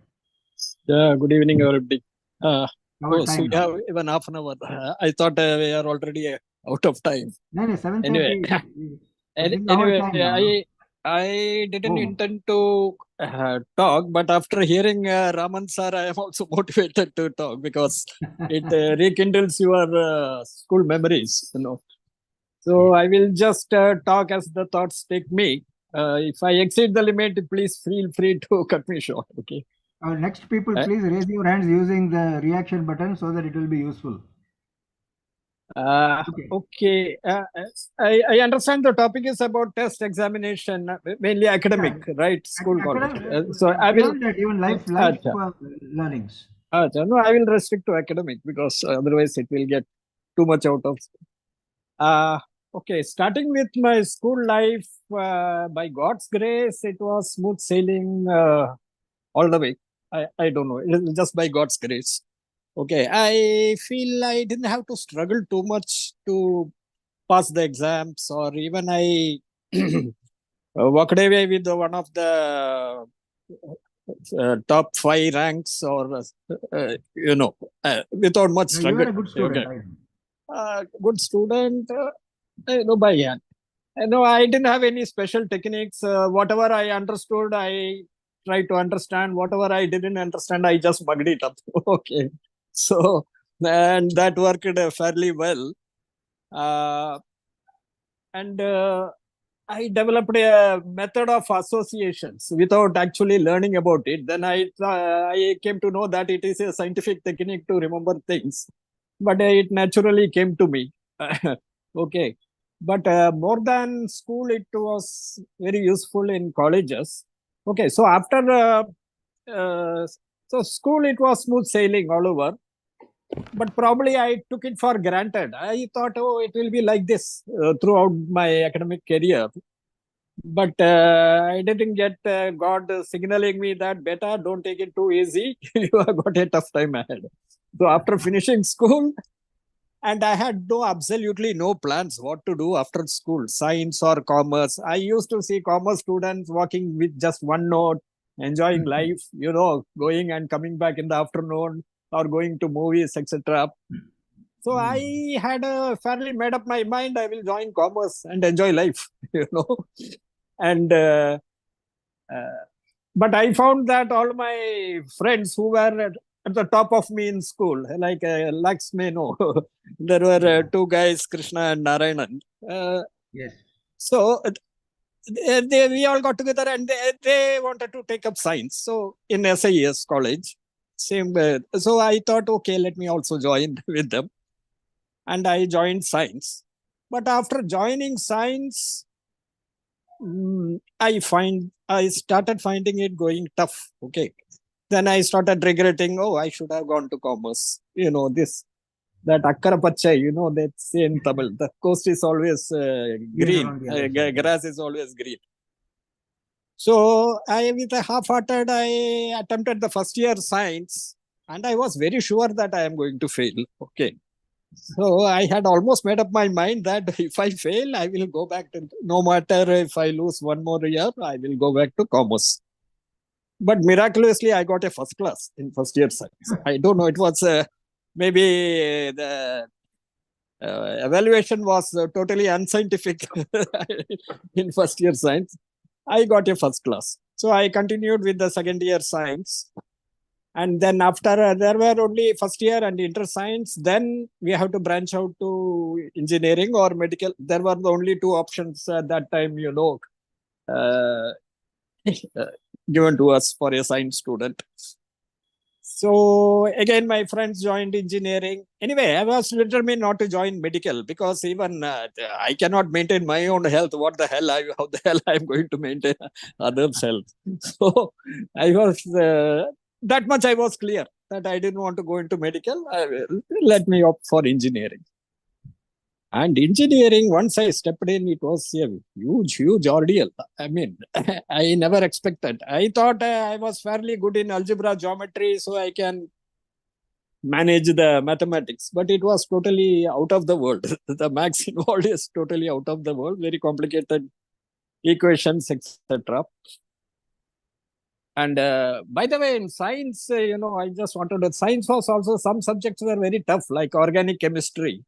Yeah, good evening, everybody. Our So time we now. have even half an hour. I thought we are already out of time. No, 7:30. Anyway, This is our anyway, time now. I didn't Oh. intend to talk, but after hearing Raman sir, I am also motivated to talk because it rekindles your school memories. So I will just talk as the thoughts take me. If I exceed the limit, please feel free to cut me short. Okay. Next people, Uh, please raise your hands using the reaction button so that it will be useful. Okay. I understand the topic is about test examination, mainly academic, right? School college. So I will. Beyond that, even life learnings. No, I will restrict to academic because otherwise it will get too much out of. Okay, starting with my school life, by God's grace, it was smooth sailing all the way. I don't know, it is just by God's grace. Okay, I feel I didn't have to struggle too much to pass the exams, or even I walked away with one of the top 5 ranks, or without much You struggle. are a good student. Okay. Good student, by hand. No, I didn't have any special techniques. Whatever I understood, I tried to understand. Whatever I didn't understand, I just bugged it up. Okay. So, and that worked fairly well. And I developed a method of associations without actually learning about it. Then I came to know that it is a scientific technique to remember things. But it naturally came to me. Okay. But more than school, it was very useful in colleges. Okay. So after school, it was smooth sailing all over. But probably I took it for granted. I thought, oh, it will be like this throughout my academic career. But I didn't get God signaling me that, beta, don't take it too easy. You have got a tough time ahead. So after finishing school, and I had absolutely no plans what to do after school, science or commerce. I used to see commerce students walking with just one note, enjoying life, going and coming back in the afternoon, or going to movies, etc. So I had fairly made up my mind, I will join commerce and enjoy life, And but I found that all my friends who were at the top of me in school, like Lax may know, there were 2 guys, Krishna and Narayanan. Yes. So we all got together and they wanted to take up science. So in SIS college, same. So I thought, okay, let me also join with them. And I joined science. But after joining science, I started finding it going tough. Okay. Then I started regretting, oh, I should have gone to commerce. That akkara pachai, that's in Tamil. The coast is always green. Grass is always green. So with a half-hearted, I attempted the first year science. And I was very sure that I am going to fail. Okay. So I had almost made up my mind that if I fail, I will go back to, no matter if I lose one more year, I will go back to commerce. But miraculously, I got a first class in first year science. I don't know, it was maybe the evaluation was totally unscientific in first year science. I got a first class. So I continued with the second year science. And then after there were only first year and inter science, then we have to branch out to engineering or medical. There were the only two options at that time, given to us for a science student. So again, my friends joined engineering. Anyway, I was determined not to join medical because even I cannot maintain my own health. What the hell? How the hell I'm going to maintain others' health? So I was that much I was clear that I didn't want to go into medical. Let me opt for engineering. And engineering, once I stepped in, it was a huge ordeal. I mean, I never expected. I thought I was fairly good in algebra, geometry, so I can manage the mathematics. But it was totally out of the world. The maths involved is totally out of the world, very complicated equations, etc. And by the way, in science, I just wanted to, science was also, some subjects were very tough, like organic chemistry.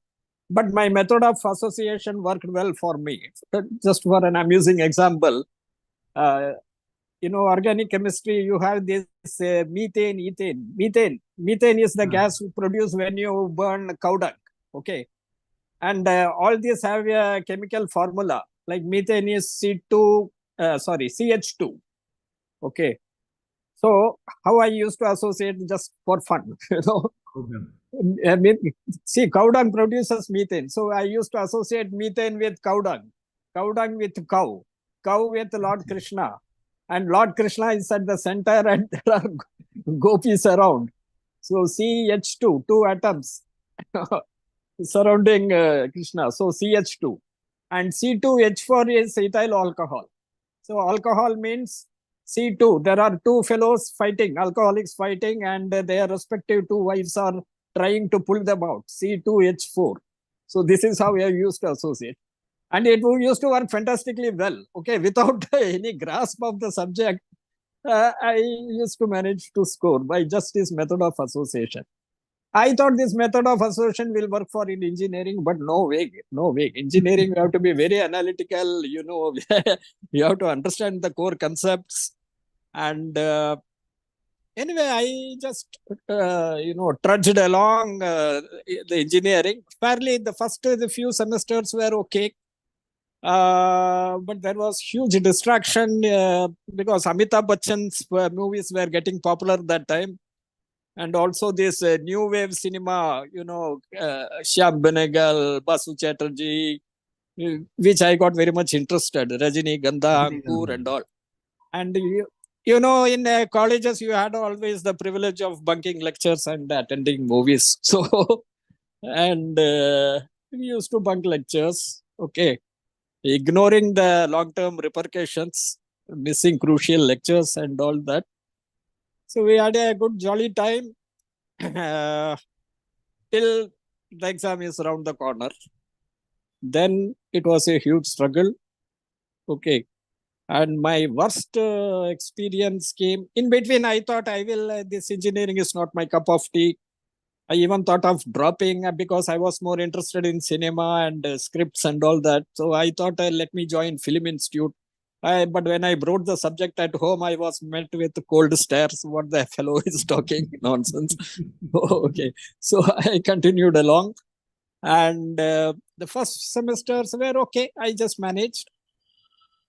But my method of association worked well for me. Just for an amusing example, organic chemistry, you have this methane, ethane. Methane is the gas you produce when you burn cow dung. Okay. And all these have a chemical formula. Like methane is CH2. Okay. So how I used to associate just for fun, I mean, see, cow dung produces methane. So I used to associate methane with cow dung with cow with Lord Krishna. And Lord Krishna is at the center and there are gopis around. So CH2, two atoms surrounding Krishna. So CH2. And C2H4 is ethyl alcohol. So alcohol means C2. There are two fellows fighting, alcoholics fighting, and their respective two wives are trying to pull them out, C2H4. So this is how we are used to associate. And it used to work fantastically well. Okay, without any grasp of the subject, I used to manage to score by just this method of association. I thought this method of association will work for in engineering, but no way. Engineering, you have to be very analytical, you have to understand the core concepts. And anyway, I just, trudged along the engineering. Fairly, the few semesters were okay. But there was huge distraction because Amitabh Bachchan's movies were getting popular that time. And also this new wave cinema, Shyam Benegal, Basu Chatterjee, which I got very much interested, Rajini, Gandha, Ankur and all. And in colleges, you had always the privilege of bunking lectures and attending movies. So, and we used to bunk lectures, okay, ignoring the long-term repercussions, missing crucial lectures and all that. So we had a good jolly time till the exam is around the corner. Then it was a huge struggle. Okay. And my worst experience came in between. I thought this engineering is not my cup of tea. I even thought of dropping because I was more interested in cinema and scripts and all that. So I thought, let me join Film Institute. But when I brought the subject at home, I was met with cold stares. What the fellow is talking nonsense. Okay. So I continued along. And the first semesters were okay. I just managed.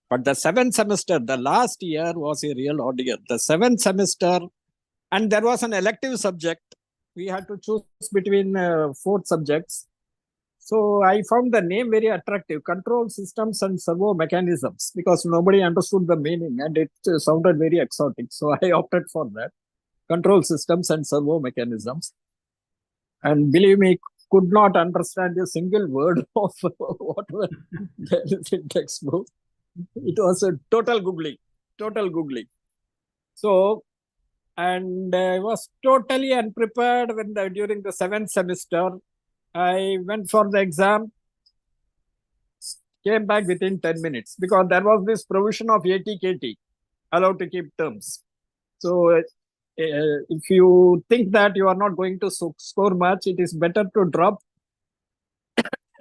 But the seventh semester, the last year was a real ordeal. The seventh semester, and there was an elective subject. We had to choose between 4 subjects. So I found the name very attractive, Control Systems and Servo Mechanisms, because nobody understood the meaning and it sounded very exotic. So I opted for that, Control Systems and Servo Mechanisms. And believe me, could not understand a single word of whatever there is in textbook. It was a total googling. So and I was totally unprepared during the 7th semester. I went for the exam, came back within 10 minutes because there was this provision of 80 KT, allowed to keep terms. So if you think that you are not going to score much, it is better to drop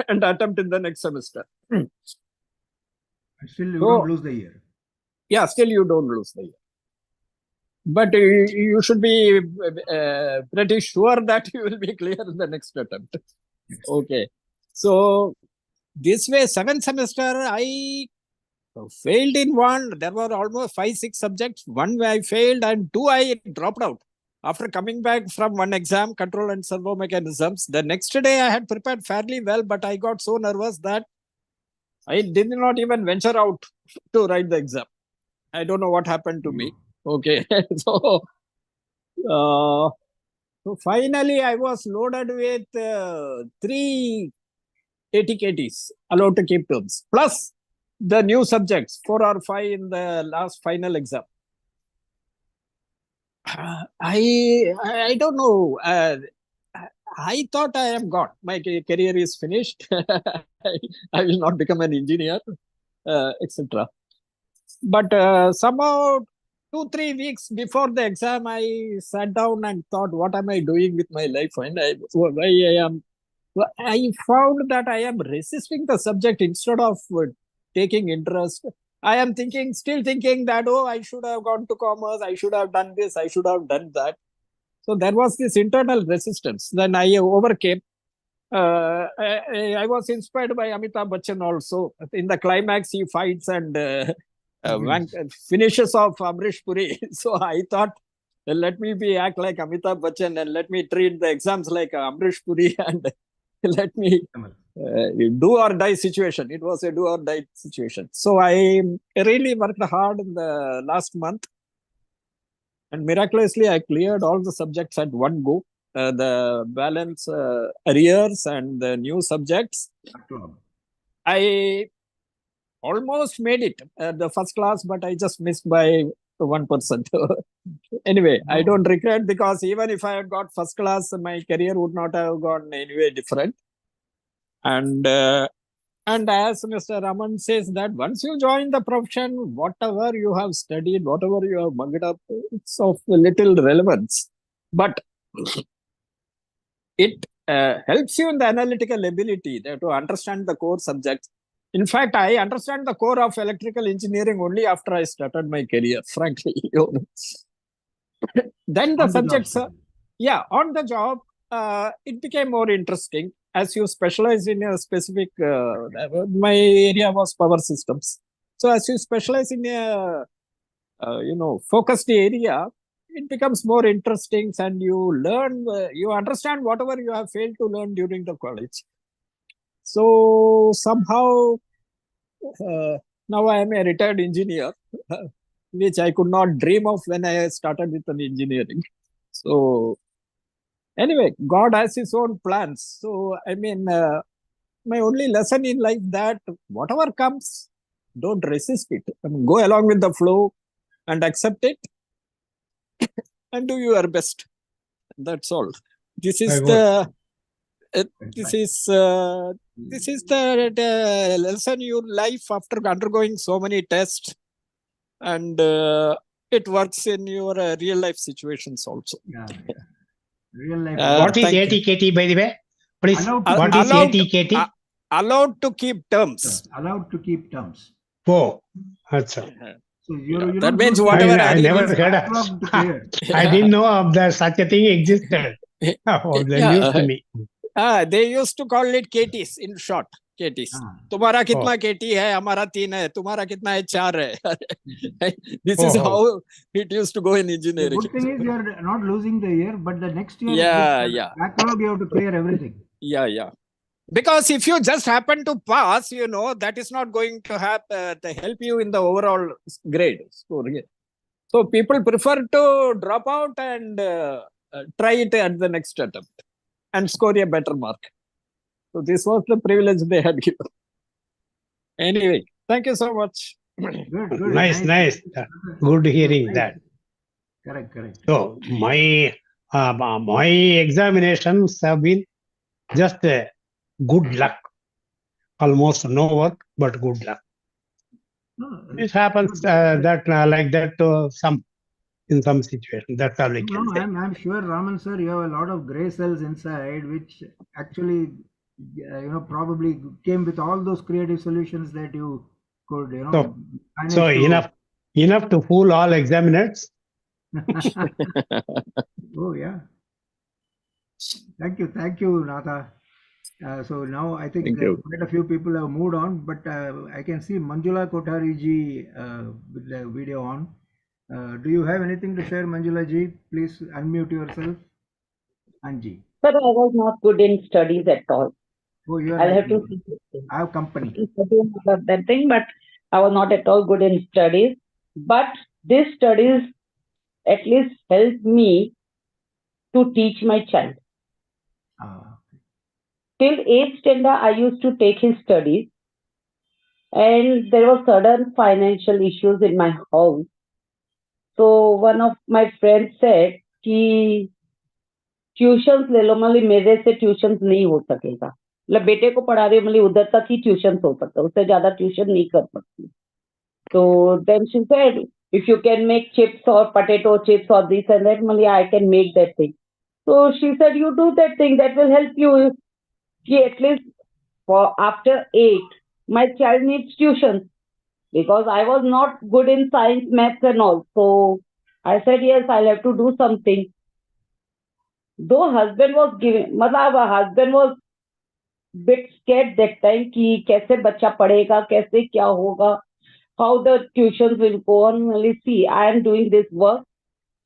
and attempt in the next semester. Still, you don't lose the year. Yeah, still you don't lose the year. But you should be pretty sure that you will be clear in the next attempt. Okay. So this way, 7th semester, I failed in one. There were almost 5-6 subjects. One I failed and 2 I dropped out. After coming back from one exam, control and servo mechanisms, the next day I had prepared fairly well, but I got so nervous that I did not even venture out to write the exam. I don't know what happened to me. Okay. So finally I was loaded with 3 80 KTs allowed to keep terms, plus the new subjects, 4 or 5 in the last final exam. I don't know. I thought I am gone. My career is finished. I will not become an engineer, etc. But somehow 2-3 weeks before the exam, I sat down and thought, what am I doing with my life? And I found that I am resisting the subject instead of taking interest. I am still thinking that, oh, I should have gone to commerce, I should have done this, I should have done that. So there was this internal resistance. Then I overcame. I was inspired by Amitabh Bachchan also. In the climax, he fights and finishes off Amrish Puri. So I thought, let me act like Amitabh Bachchan and let me treat the exams like Amrish Puri and let me do or die situation. It was a do or die situation. So I really worked hard in the last month. And miraculously, I cleared all the subjects at one go. The balance arrears and the new subjects. I almost made it the first class, but I just missed by 1%. Anyway, I don't regret, because even if I had got first class, my career would not have gone anyway different. And as Mr. Raman says, that once you join the profession, whatever you have studied, whatever you have mugged up, it's of little relevance. But it helps you in the analytical ability to understand the core subjects. In fact, I understand the core of electrical engineering only after I started my career, frankly. Then the subjects, on the job, it became more interesting. As you specialize in a specific, my area was power systems. So as you specialize in a, focused area, it becomes more interesting, and you learn, you understand whatever you have failed to learn during the college. So somehow, now I am a retired engineer, which I could not dream of when I started with an engineering. So anyway, God has his own plans. So, I mean, my only lesson in life that whatever comes, don't resist it. Go along with the flow and accept it and do your best. That's all. This is the lesson in life after undergoing so many tests, and it works in your real life situations also. Real life. What is ATKT, by the way? Please, what is ATKT? Allowed to keep terms. Allowed to keep terms. Oh, that's all. So you that means whatever I never heard of. I didn't know of such a thing existed. Oh, news to me. They used to call it KTs in short. KTs. तुम्हारा कितना KT है, हमारा 3 है, तुम्हारा कितना है, 4 है. This is how it used to go in engineering. The good thing is you are not losing the year, but the next year, backlog, you have to clear everything. Yeah. Because if you just happen to pass, that is not going to help you in the overall grade score. So people prefer to drop out and try it at the next attempt and score a better mark. So this was the privilege they had given. Anyway, thank you so much. Good. Nice. Good hearing that. Correct, correct. So my examinations have been just good luck. Almost no work, but good luck. No, It happens that like that in some situations. That's all I can no, say. I'm sure, Raman sir, you have a lot of gray cells inside, which actually, probably came with all those creative solutions that you could, So manage to. enough to fool all examiners. Oh yeah. Thank you, Natha. So now I think Thank you. quite a few people have moved on, but I can see Manjula Kothari ji with the video on. Do you have anything to share, Manjula ji? Please unmute yourself. Anji. But I was not good in studies at all. Oh, you are I'll like have to me. I have company. about that thing, but I was not at all good in studies. But these studies at least helped me to teach my child. Ah, Till 8th standard, I used to take his studies, and there were certain financial issues in my house. So one of my friends said कि tuitions ले लो, मतलब मेरे से tuitions नहीं हो सकेगा, मतलब बेटे को पढ़ा रही हूँ, मतलब उधर तक ही ट्यूशन हो सकता है, उससे ज्यादा ट्यूशन नहीं कर सकती. So then she said, if you can make chips or potato chips or this and that, Mali, I can make that thing. So she said, you do that thing, that will help you. At least for after 8, my child needs tuition because I was not good in science, maths and all. So I said, yes, I'll have to do something. Though husband was giving, मतलब husband was bit scared that time कि कैसे बच्चा पढ़ेगा, कैसे क्या होगा, how the tuitions will go on. Well, see, I am doing this work,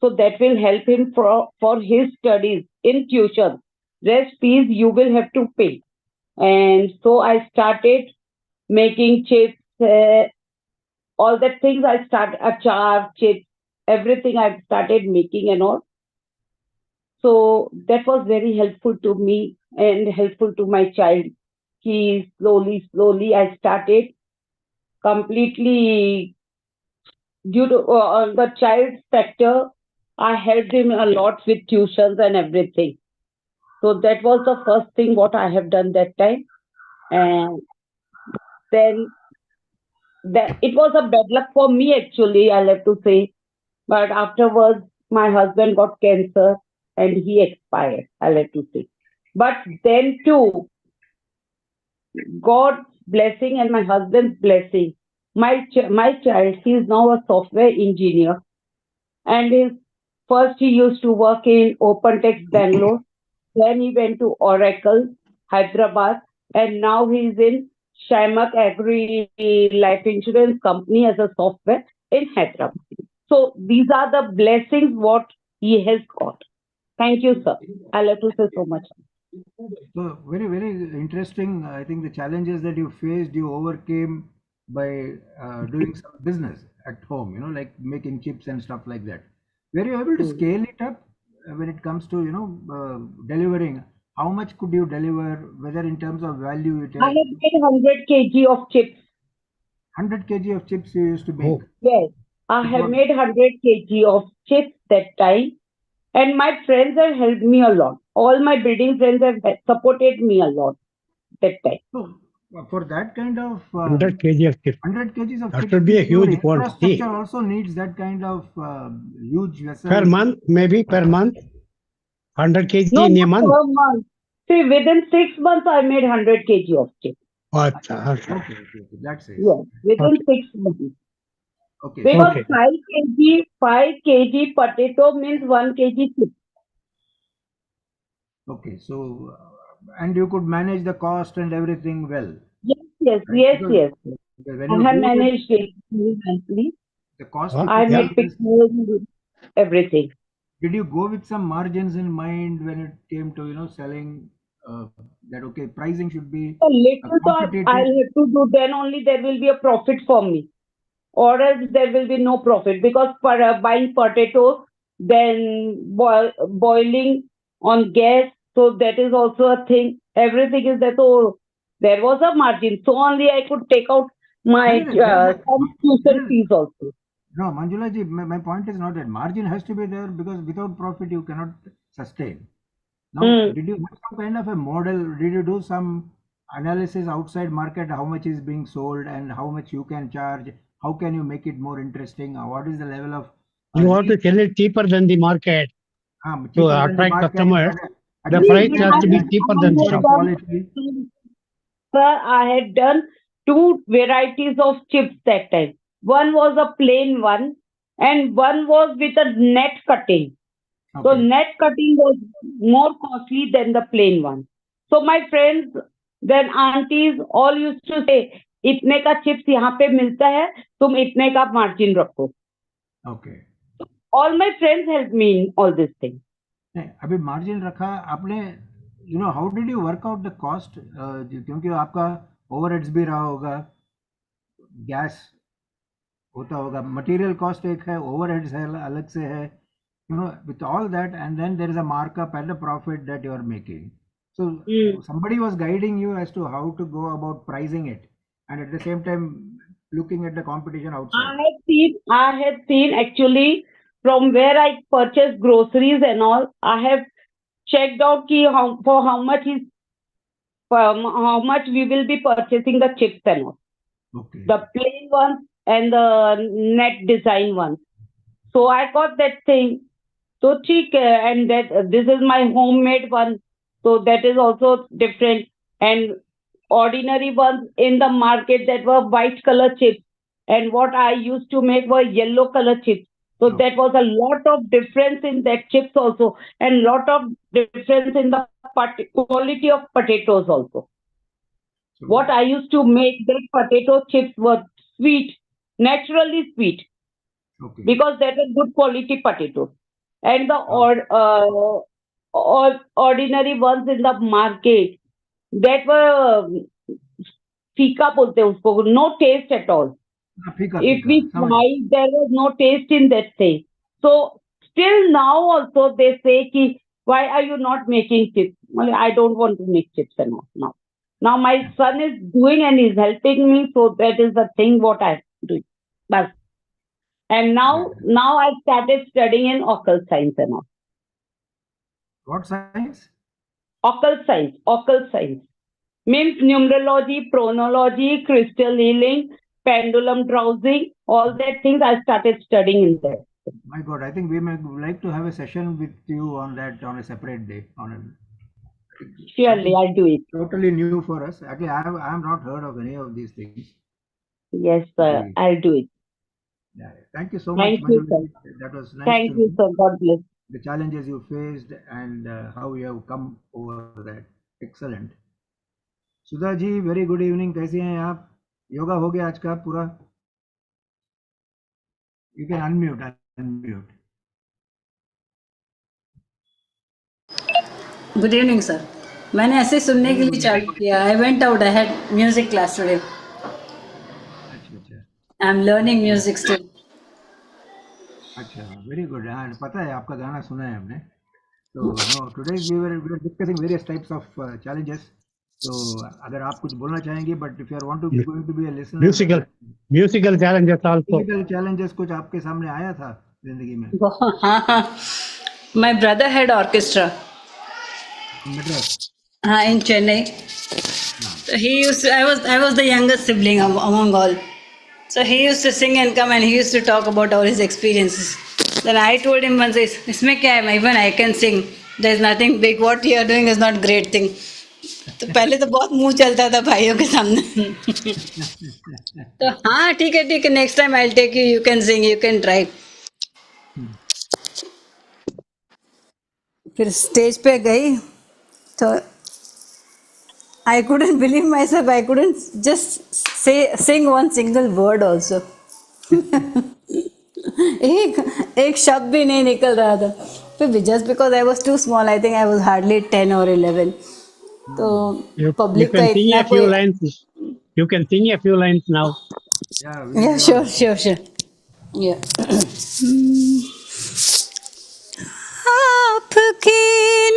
so that will help him for his studies in tuition. Rest fees you will have to pay. And so I started making chips, all the things I started, achar, chips, everything I started making and all. So that was very helpful to me and helpful to my child. He slowly I started completely due to the child factor. I helped him a lot with tuitions and everything. So that was the first thing what I have done that time. And then that it was a bad luck for me actually, I'll have to say. But afterwards, my husband got cancer and he expired, I'll have to say. But then too, God's blessing and my husband's blessing, my child, he is now a software engineer. And first he used to work in OpenText Bangalore. Then he went to Oracle, Hyderabad. And now he's in Shaimak Agri Life Insurance Company as a software in Hyderabad. So these are the blessings what he has got. Thank you, sir. I'll have to say so much. so very, very interesting. I think the challenges that you faced, you overcame by doing some business at home, like making chips and stuff like that. Were you able to scale it up when it comes to, delivering? How much could you deliver, whether in terms of value? I have made 100 kg of chips. 100 kg of chips you used to make. Oh. Yes, I have made 100 kg of chips that time. And my friends have helped me a lot. All my building friends have supported me a lot that time. So for that kind of 100 kg of chips. 100 kgs of That chips, should be a your huge quantity. infrastructure also needs that kind of huge vessel. Per month, maybe per month. 100 kg No, in a not month. per month. See, within 6 months, I made 100 kg of chips. Okay, that's it. Yes, within 6 months. Okay. Because Okay. 5 kg potato means 1 kg chips. Okay, so and you could manage the cost and everything well. Yes. Because when I you have go with managed it monthly. the cost, I Yeah. made pictures, everything. did you go with some margins in mind when it came to selling? That okay, pricing should be A little thought competitive. I'll have to do, then only there will be a profit for me. Or else there will be no profit, because for buying potatoes, then boiling on gas, so that is also a thing. Everything is there. So there was a margin. So only I could take out my No, some tuition fees also. No, Manjula ji, my point is not that margin has to be there, because without profit you cannot sustain. Now, did you have some kind of a model? Did you do some analysis outside market? How much is being sold and how much you can charge? How can you make it more interesting? What is the level of You have to lead sell it cheaper than the market to cheaper than the attract market customers. at The the price same has to time be and cheaper than the better shop. quality? Sir, I had done two varieties of chips that time. One was a plain one, and one was with a net cutting. So Okay. net cutting was more costly than the plain one. So my friends, then aunties all used to say, इतने का chips यहाँ पे मिलता है, तुम इतने का margin रखो. Okay. All my friends helped me in all these things. नहीं, अभी मार्जिन रखा आपने, how did you work out the cost, क्योंकि आपका ओवरहेड्स भी रहा होगा, गैस होता होगा, मटेरियल कॉस्ट एक है, ओवरहेड्स है अलग से है, with all that, and then there is a markup and a profit that you are making. So somebody was guiding you as to how to go about pricing it, and at the same time looking at the competition outside. I have seen actually from where I purchase groceries and all. I have checked out how much is how much we will be purchasing the chips and all. Okay. The plain ones and the net design ones. So I got that thing. So cheap, and that this is my homemade one. So that is also different. And ordinary ones in the market that were white color chips, and what I used to make were yellow color chips. So that was a lot of difference in that chips also, and lot of difference in the quality of potatoes also. So What I used to make, that potato chips were sweet, naturally sweet, okay. because that was good quality potatoes. And the ordinary ones in the market that were fika bolte usko, no taste at all. फीका If फीका we समझ tried, there was no taste in that thing. So still now also they say ki, why are you not making chips? Well, I don't want to make chips and all now. Now my son is doing and he's helping me, so that is the thing what I'm doing. But and now I started studying in occult science and all. What science? Occult science. Occult science means numerology, chronology, crystal healing, pendulum dowsing, all that things I started studying in there. My God, I think we may like to have a session with you on that on a separate day. Surely, I'll do it. Totally new for us. Actually, I have not heard of any of these things. Yes, sir. I'll do it. Yeah. Thank you so much, Thank you, Manju. sir. That was nice Thank to you, know sir. God bless. the challenges you faced and how you have come over that. Excellent. Sudha ji, very good evening, कैसी हैं आप? योगा हो गया आज का पूरा? You can unmute. Good evening sir. मैंने ऐसे सुनने के लिए चालू किया. I went out, I had music class today. अच्छा. I am learning music still. अच्छा, वेरी गुड. पता है आपका गाना सुना है हमने. So no, today we were discussing various types of challenges. So अगर आप कुछ बोलना चाहेंगे, but if you are going to be a listener, musical challenges also. Musical challenges कुछ आपके सामने आया था जिंदगी में? हाँ. My brother had orchestra. In Madras. हाँ, in Chennai. So he used to, I was the youngest sibling among all. So he used to sing and come and he used to talk about all his experiences. Then I told him once, इसमें क्या है? Even I can sing. There is nothing big. What you are doing is not great thing. तो पहले तो बहुत मुंह चलता था भाइयों के सामने. तो हाँ ठीक है, next time I will take you, you can sing, you can try. फिर स्टेज पे गई तो I couldn't believe myself. I couldn't just sing one single word also. एक शब्द भी नहीं निकल रहा था. फिर just because I was too small, I think I was hardly 10 or 11. तो public का इतना कोई. You can sing a few lines now. Yeah, sure. Yeah. आपकी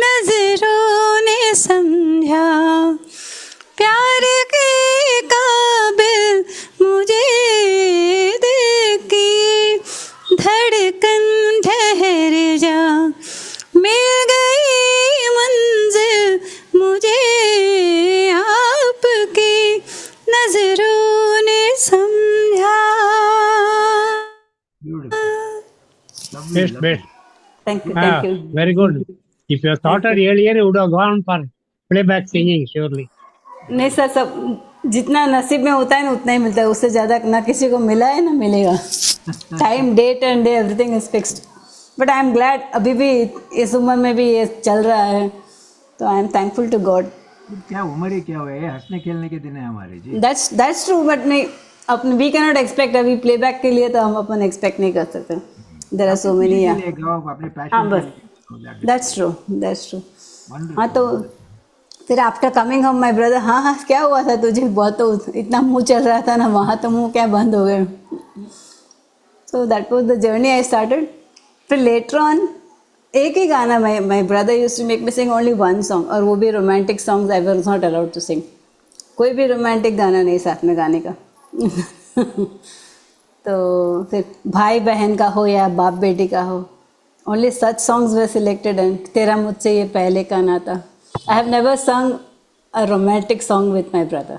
नजरों ने समझा प्यार के काबिल मुझे देखी आपकी नजरों ने समझा. Beautiful. Lovely, Best, lovely. best. Thank you, Ah, thank you. very good. If you Thank started you. earlier, you would have gone for playback singing, surely. नहीं सर, सब जितना नसीब में होता है ना उतना ही मिलता है, उससे ज्यादा ना किसी को मिला है ना मिलेगा. Time, date and day, everything is fixed. But I am glad अभी भी इस उम्र में भी ये चल रहा है, तो I am thankful to God. क्या उम्र ही क्या हुआ है, हंसने खेलने के दिन है हमारे जी. दैट्स ट्रू, बट नहीं अपने वी कैन नॉट एक्सपेक्ट. अभी प्लेबैक के लिए तो हम अपन एक्सपेक्ट नहीं कर सकते. देयर आर सो अपनी मेनी. खुशी के लिए गाओ, अपने हाँ पैशन के बस, लिए. That's true, that's true. हाँ वंडरफुल. तो फिर after coming home my brother, हाँ हाँ क्या हुआ था तुझे, बहुत तो इतना मुंह चल रहा था ना वहाँ, तो मुंह क्या बंद हो गए. So that was the journey I started. फिर लेटर ऑन एक ही गाना, my brother used to make me sing only one song, और वो भी romantic songs. I was not allowed to sing. कोई भी रोमांटिक गाना नहीं साथ में गाने का. तो फिर भाई बहन का हो या बाप बेटी का हो, only such songs way selected. And तेरा मुझसे ये पहले का नाता. आई हैव नेवर संग a romantic song with my brother.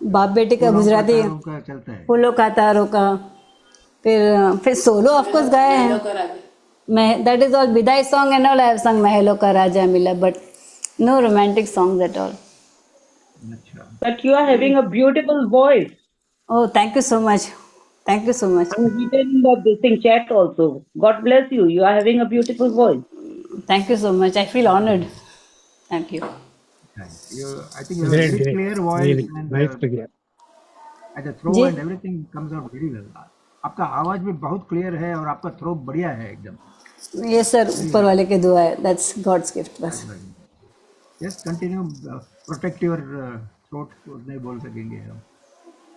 बाप बेटी का गुजराती, का चलता है. फूलों का तारों का. फिर सोलो ऑफ कोर्स गाए हैं मैं. दैट इज ऑल विदाई song and all. I have sung महलों का राजा मिला, but no romantic songs at all. अच्छा. But you are having a beautiful voice. Oh, thank you so much. Thank you so much. I'm reading this in chat also. God bless you. You are having a beautiful voice. Thank you so much. I feel honored. Thank you. Thanks. I think you have a Great, very great. clear voice Really and nice to hear. the throw जी. and everything comes out very well. आपका आवाज भी बहुत clear है और आपका throw बढ़िया है एकदम. ये सर ऊपर वाले के दुआ है. That's God's gift बस. Just continue, protect your throat. नहीं बोल सकेंगे हम.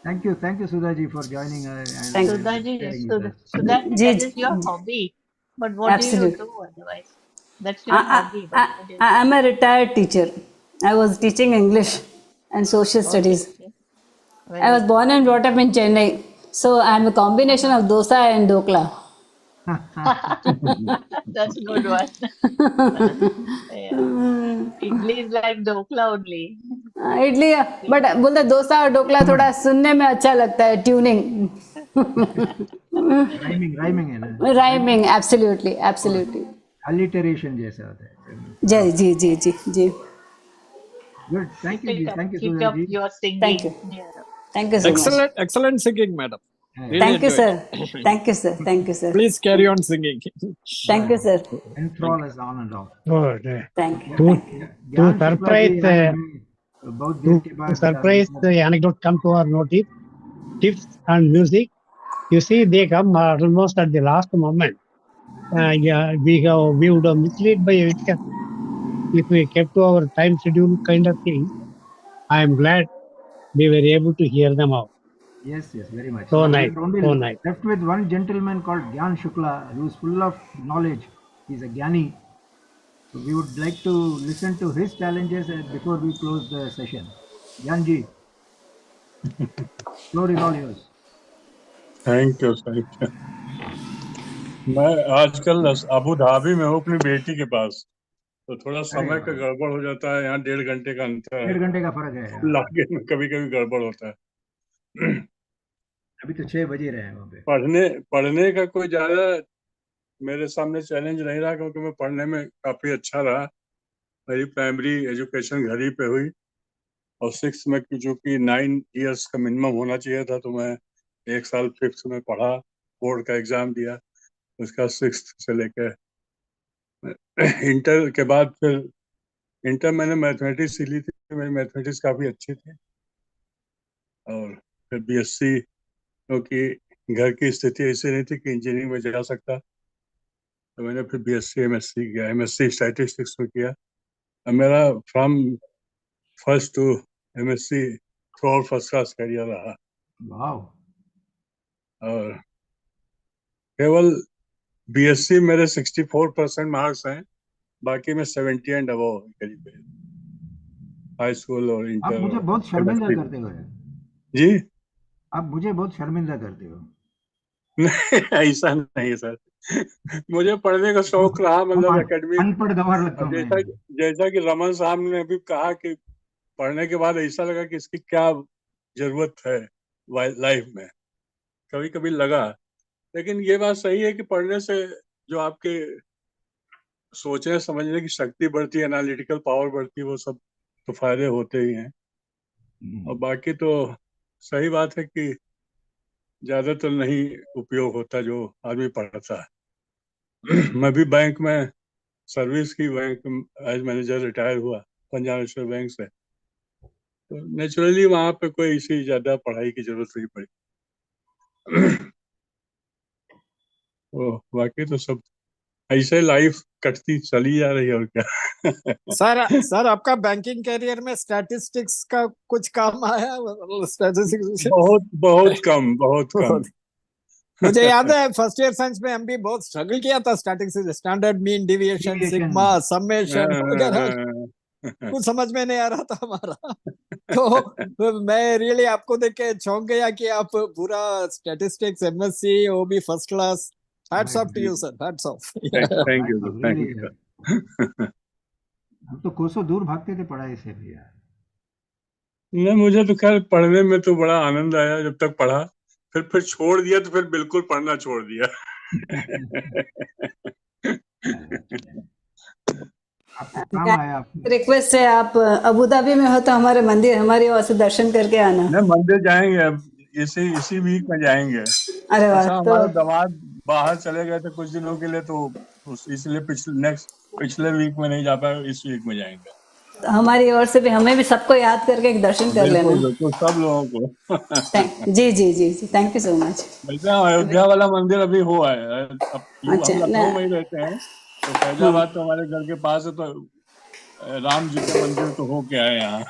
Thank you Sudha ji for joining and Thank you. Sudhaji, sharing with us. Sudhaji, ji, that is your hobby. But what do you Absolutely. do otherwise? That's your hobby. But what do you do? I'm a retired teacher. I was teaching English and social studies. Okay. I was born and brought up in Chennai. So I'm a combination of dosa and dokla. That's a good one. Yeah. Idli is like dokla only. Idli, but बोलते डोसा और ढोकला थोड़ा सुनने में अच्छा लगता है. Tuning, Rhyming है ना. राइमिंग. Absolutely, absolutely. Alliteration जैसा होता है. जी जी जी जी जी. Good. Thank you ji. Thank you Keep Sudha up ji. your singing. Thank you. Yeah. Thank you so much. Excellent singing, madam. Really Thank you, enjoyed. sir. Thank you, sir. Thank you, sir. Please carry on singing. Thank you, sir. Enthrall us on and off. Good. Thank you. To, Thank you. to ज्ञान Shukla ji surprise, आए हैं बहुत देर के to बाद. surprise the anecdote come to our notice, tips and music. You see, they come almost at the last moment. Yeah, we would have misled by it if we kept to our time schedule kind of thing. I am glad we were able to hear them out. Yes, very much. So We nice, are only so nice. left with one gentleman called Gyan Shukla, who is full of knowledge. He's a Gyani. So we would like to listen to his challenges before we close the session. Gyan ji, floor is all yours. Thank you. मैं आजकल Abu Dhabi में हूँ अपनी बेटी के पास, तो थोड़ा समय का गड़बड़ हो जाता है. यहाँ 1.5 घंटे का अंतर है. 1.5 घंटे का फर्क है. लागे में कभी कभी गड़बड़ होता है. अभी तो 6 बज रहे हैं वहाँ पे. पढ़ने का कोई ज्यादा मेरे सामने चैलेंज नहीं रहा, क्योंकि मैं पढ़ने में काफी अच्छा रहा. मेरी प्राइमरी एजुकेशन घर ही पे हुई, और 6th में जो कि 9 इयर्स का मिनिमम होना चाहिए था, तो मैं 1 साल 5th में पढ़ा, बोर्ड का एग्जाम दिया. उसका 6th से लेकर इंटर के बाद फिर इंटर मैंने मैथमेटिक्स ली थी. मेरी मैथमेटिक्स काफी अच्छी थी. और फिर बीएससी, क्योंकि घर की स्थिति ऐसी नहीं थी कि इंजीनियरिंग में जा सकता, तो मैंने फिर बीएससी एमएससी किया. एमएससी स्टैटिस्टिक्स में किया. और मेरा from first to MSc throughout first class career रहा. वाओ. और केवल बीएससी मेरे 64% मार्क्स हैं, बाकी में 70 एंड अबव करीब है. हाई स्कूल और इंटर. आप मुझे बहुत शर्मिंदा करते हो जी. आप मुझे बहुत शर्मिंदा करते हो. नहीं, ऐसा नहीं सर। मुझे पढ़ने का शौक रहा, मतलब एकेडमिक। अनपढ़ गंवार लगता हूँ जैसा मैं। जैसा कि रमन साहब ने अभी कहा कि पढ़ने के बाद ऐसा लगा कि इसकी क्या जरूरत है लाइफ में, कभी कभी लगा। लेकिन ये बात सही है कि पढ़ने से जो आपके सोचने समझने की शक्ति बढ़ती है, एनालिटिकल पावर बढ़ती है, वो सब तो फायदे होते ही हैं। और बाकी तो सही बात है कि ज्यादातर नहीं उपयोग होता जो आदमी पढ़ता है। मैं भी बैंक में सर्विस की, बैंक एज मैनेजर रिटायर हुआ पंजाब नेशनल बैंक से, तो नेचुरली वहां पे कोई इसी ज्यादा पढ़ाई की जरूरत नहीं पड़ी। तो बाकी तो सब ऐसे लाइफ कटती चली जा रही है, और क्या। सर आपका बैंकिंग करियर में स्टैटिस्टिक्स का कुछ काम आया? स्टैटिस्टिक्स बहुत बहुत कम, बहुत कम। मुझे याद है फर्स्ट ईयर साइंस में हम भी बहुत स्ट्रगल किया था statistics, standard mean deviation, sigma, summation वगैरह कुछ समझ में नहीं आ रहा था हमारा। तो मैं रियली आपको देख के चौंक गया कि आप पूरा स्टैटिस्टिक्स एमएससी, वो भी first class. Hats off to you sir, hats off. Thank you, thank you. हम तो कोसों दूर भागते थे पढ़ाई से भी यार। नहीं, मुझे तो खैर पढ़ने में तो बड़ा आनंद आया जब तक पढ़ा, फिर छोड़ दिया तो फिर बिल्कुल पढ़ना छोड़ दिया। आपको काम आया। रिक्वेस्ट है, आप अबू धाबी में हो तो हमारे मंदिर, हमारी ओर से दर्शन करके आना। नहीं, मंदिर जाएंगे अब, इसी वीक में जाएंगे। अरे वाह। अच्छा, तो हमारे दामाद बाहर चले गए थे कुछ दिनों के लिए, तो इसलिए पिछले वीक में नहीं जा पाए, इस वीक में जाएंगे। हमारी ओर से भी, हमें भी सबको याद करके एक दर्शन कर लेना। बिल्कुल, सब लोगों को। जी जी जी जी, thank you so much. Ayodhya वाला मंदिर अभी हुआ है। अब अच्छा, हम लखनऊ में ही रहते हैं, तो फैजाबाद तो हमारे घर के पास है, तो राम जी का मंदिर तो हो के आए यहाँ।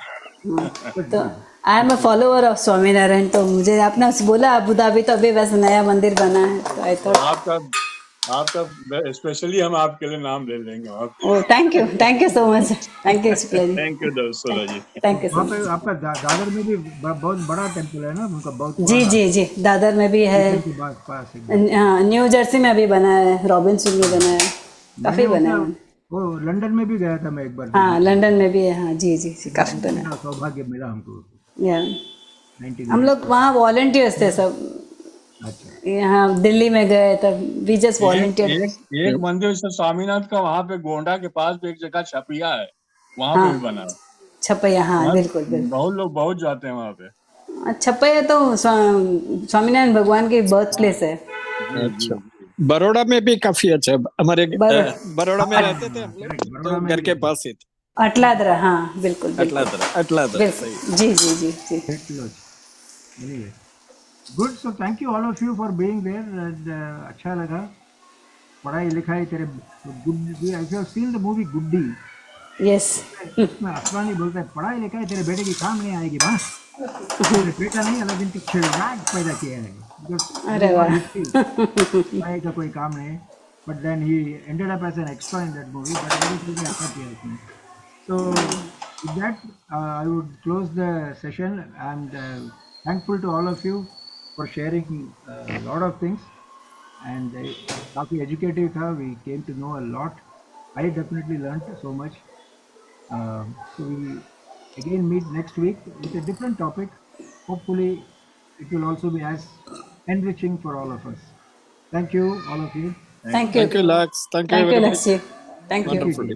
तो I am a follower of Swaminarayan, तो मुझे आपने बोला अबू धाबी तो अभी वैसे नया मंदिर बना है, तो आई थॉट आपका स्पेशली हम आपके लिए नाम ले लेंगे। Oh, thank you so much, thank you thank you दोस्तों जी। थैंक यू सो वहाँ पे मच। आपका दादर में भी बहुत बड़ा टेम्पल है ना उनका, बहुत जी जी जी, दादर में भी है, पास हाँ, न्यू जर्सी में भी बना है, रॉबिन्सन में बना है, काफी बना है। वो लंदन में भी गया था मैं एक बार। हाँ, लंदन में भी है, हाँ जी जी जी, काफी बना है। सौभाग्य मिला हमको। या हम लोग वहाँ वॉलंटियर्स थे सब। अच्छा। यहाँ दिल्ली में गए तब वी जस्ट वॉलंटियर। एक मंदिर से स्वामीनाथ का वहाँ पे गोंडा के पास भी एक जगह छपिया है, वहाँ पे भी बना है। छपैया, हाँ बिल्कुल बिल्कुल। बहुत लोग बहुत जाते हैं वहाँ पे। छपैया तो स्वामीनारायण भगवान की बर्थ प्लेस है। अच्छा, बड़ौदा में भी काफी अच्छा है। हमारे बड़ौदा में रहते थे हम लोग, तो घर के पास ही थे। अटलादरा, हाँ बिल्कुल अटलादरा जी जी जी जी। Good, so thank you all of you for being there. अच्छा लगा। पढ़ाई लिखाई तेरे Guddi, I have seen the movie Guddi. Yes. उसमें असलानी बोलता है पढ़ाई लिखाई तेरे बेटे की काम नहीं आएगी, बस तेरे बेटा नहीं अलादीन की चिराग पैदा किया है। अरे वाह। पढ़ाई का कोई काम नहीं, बट देन ही ended up as an extra in that movie, but very अच्छा किया उसने। So with that, I would close the session, and thankful to all of you for sharing a lot of things, and काफी educative था. We came to know a lot. I definitely learned so much. So we again meet next week with a different topic. Hopefully, it will also be as enriching for all of us. Thank you, all of you. Thank you, Lux. Thank you, Lakshya. everybody. Thank you. Wonderful.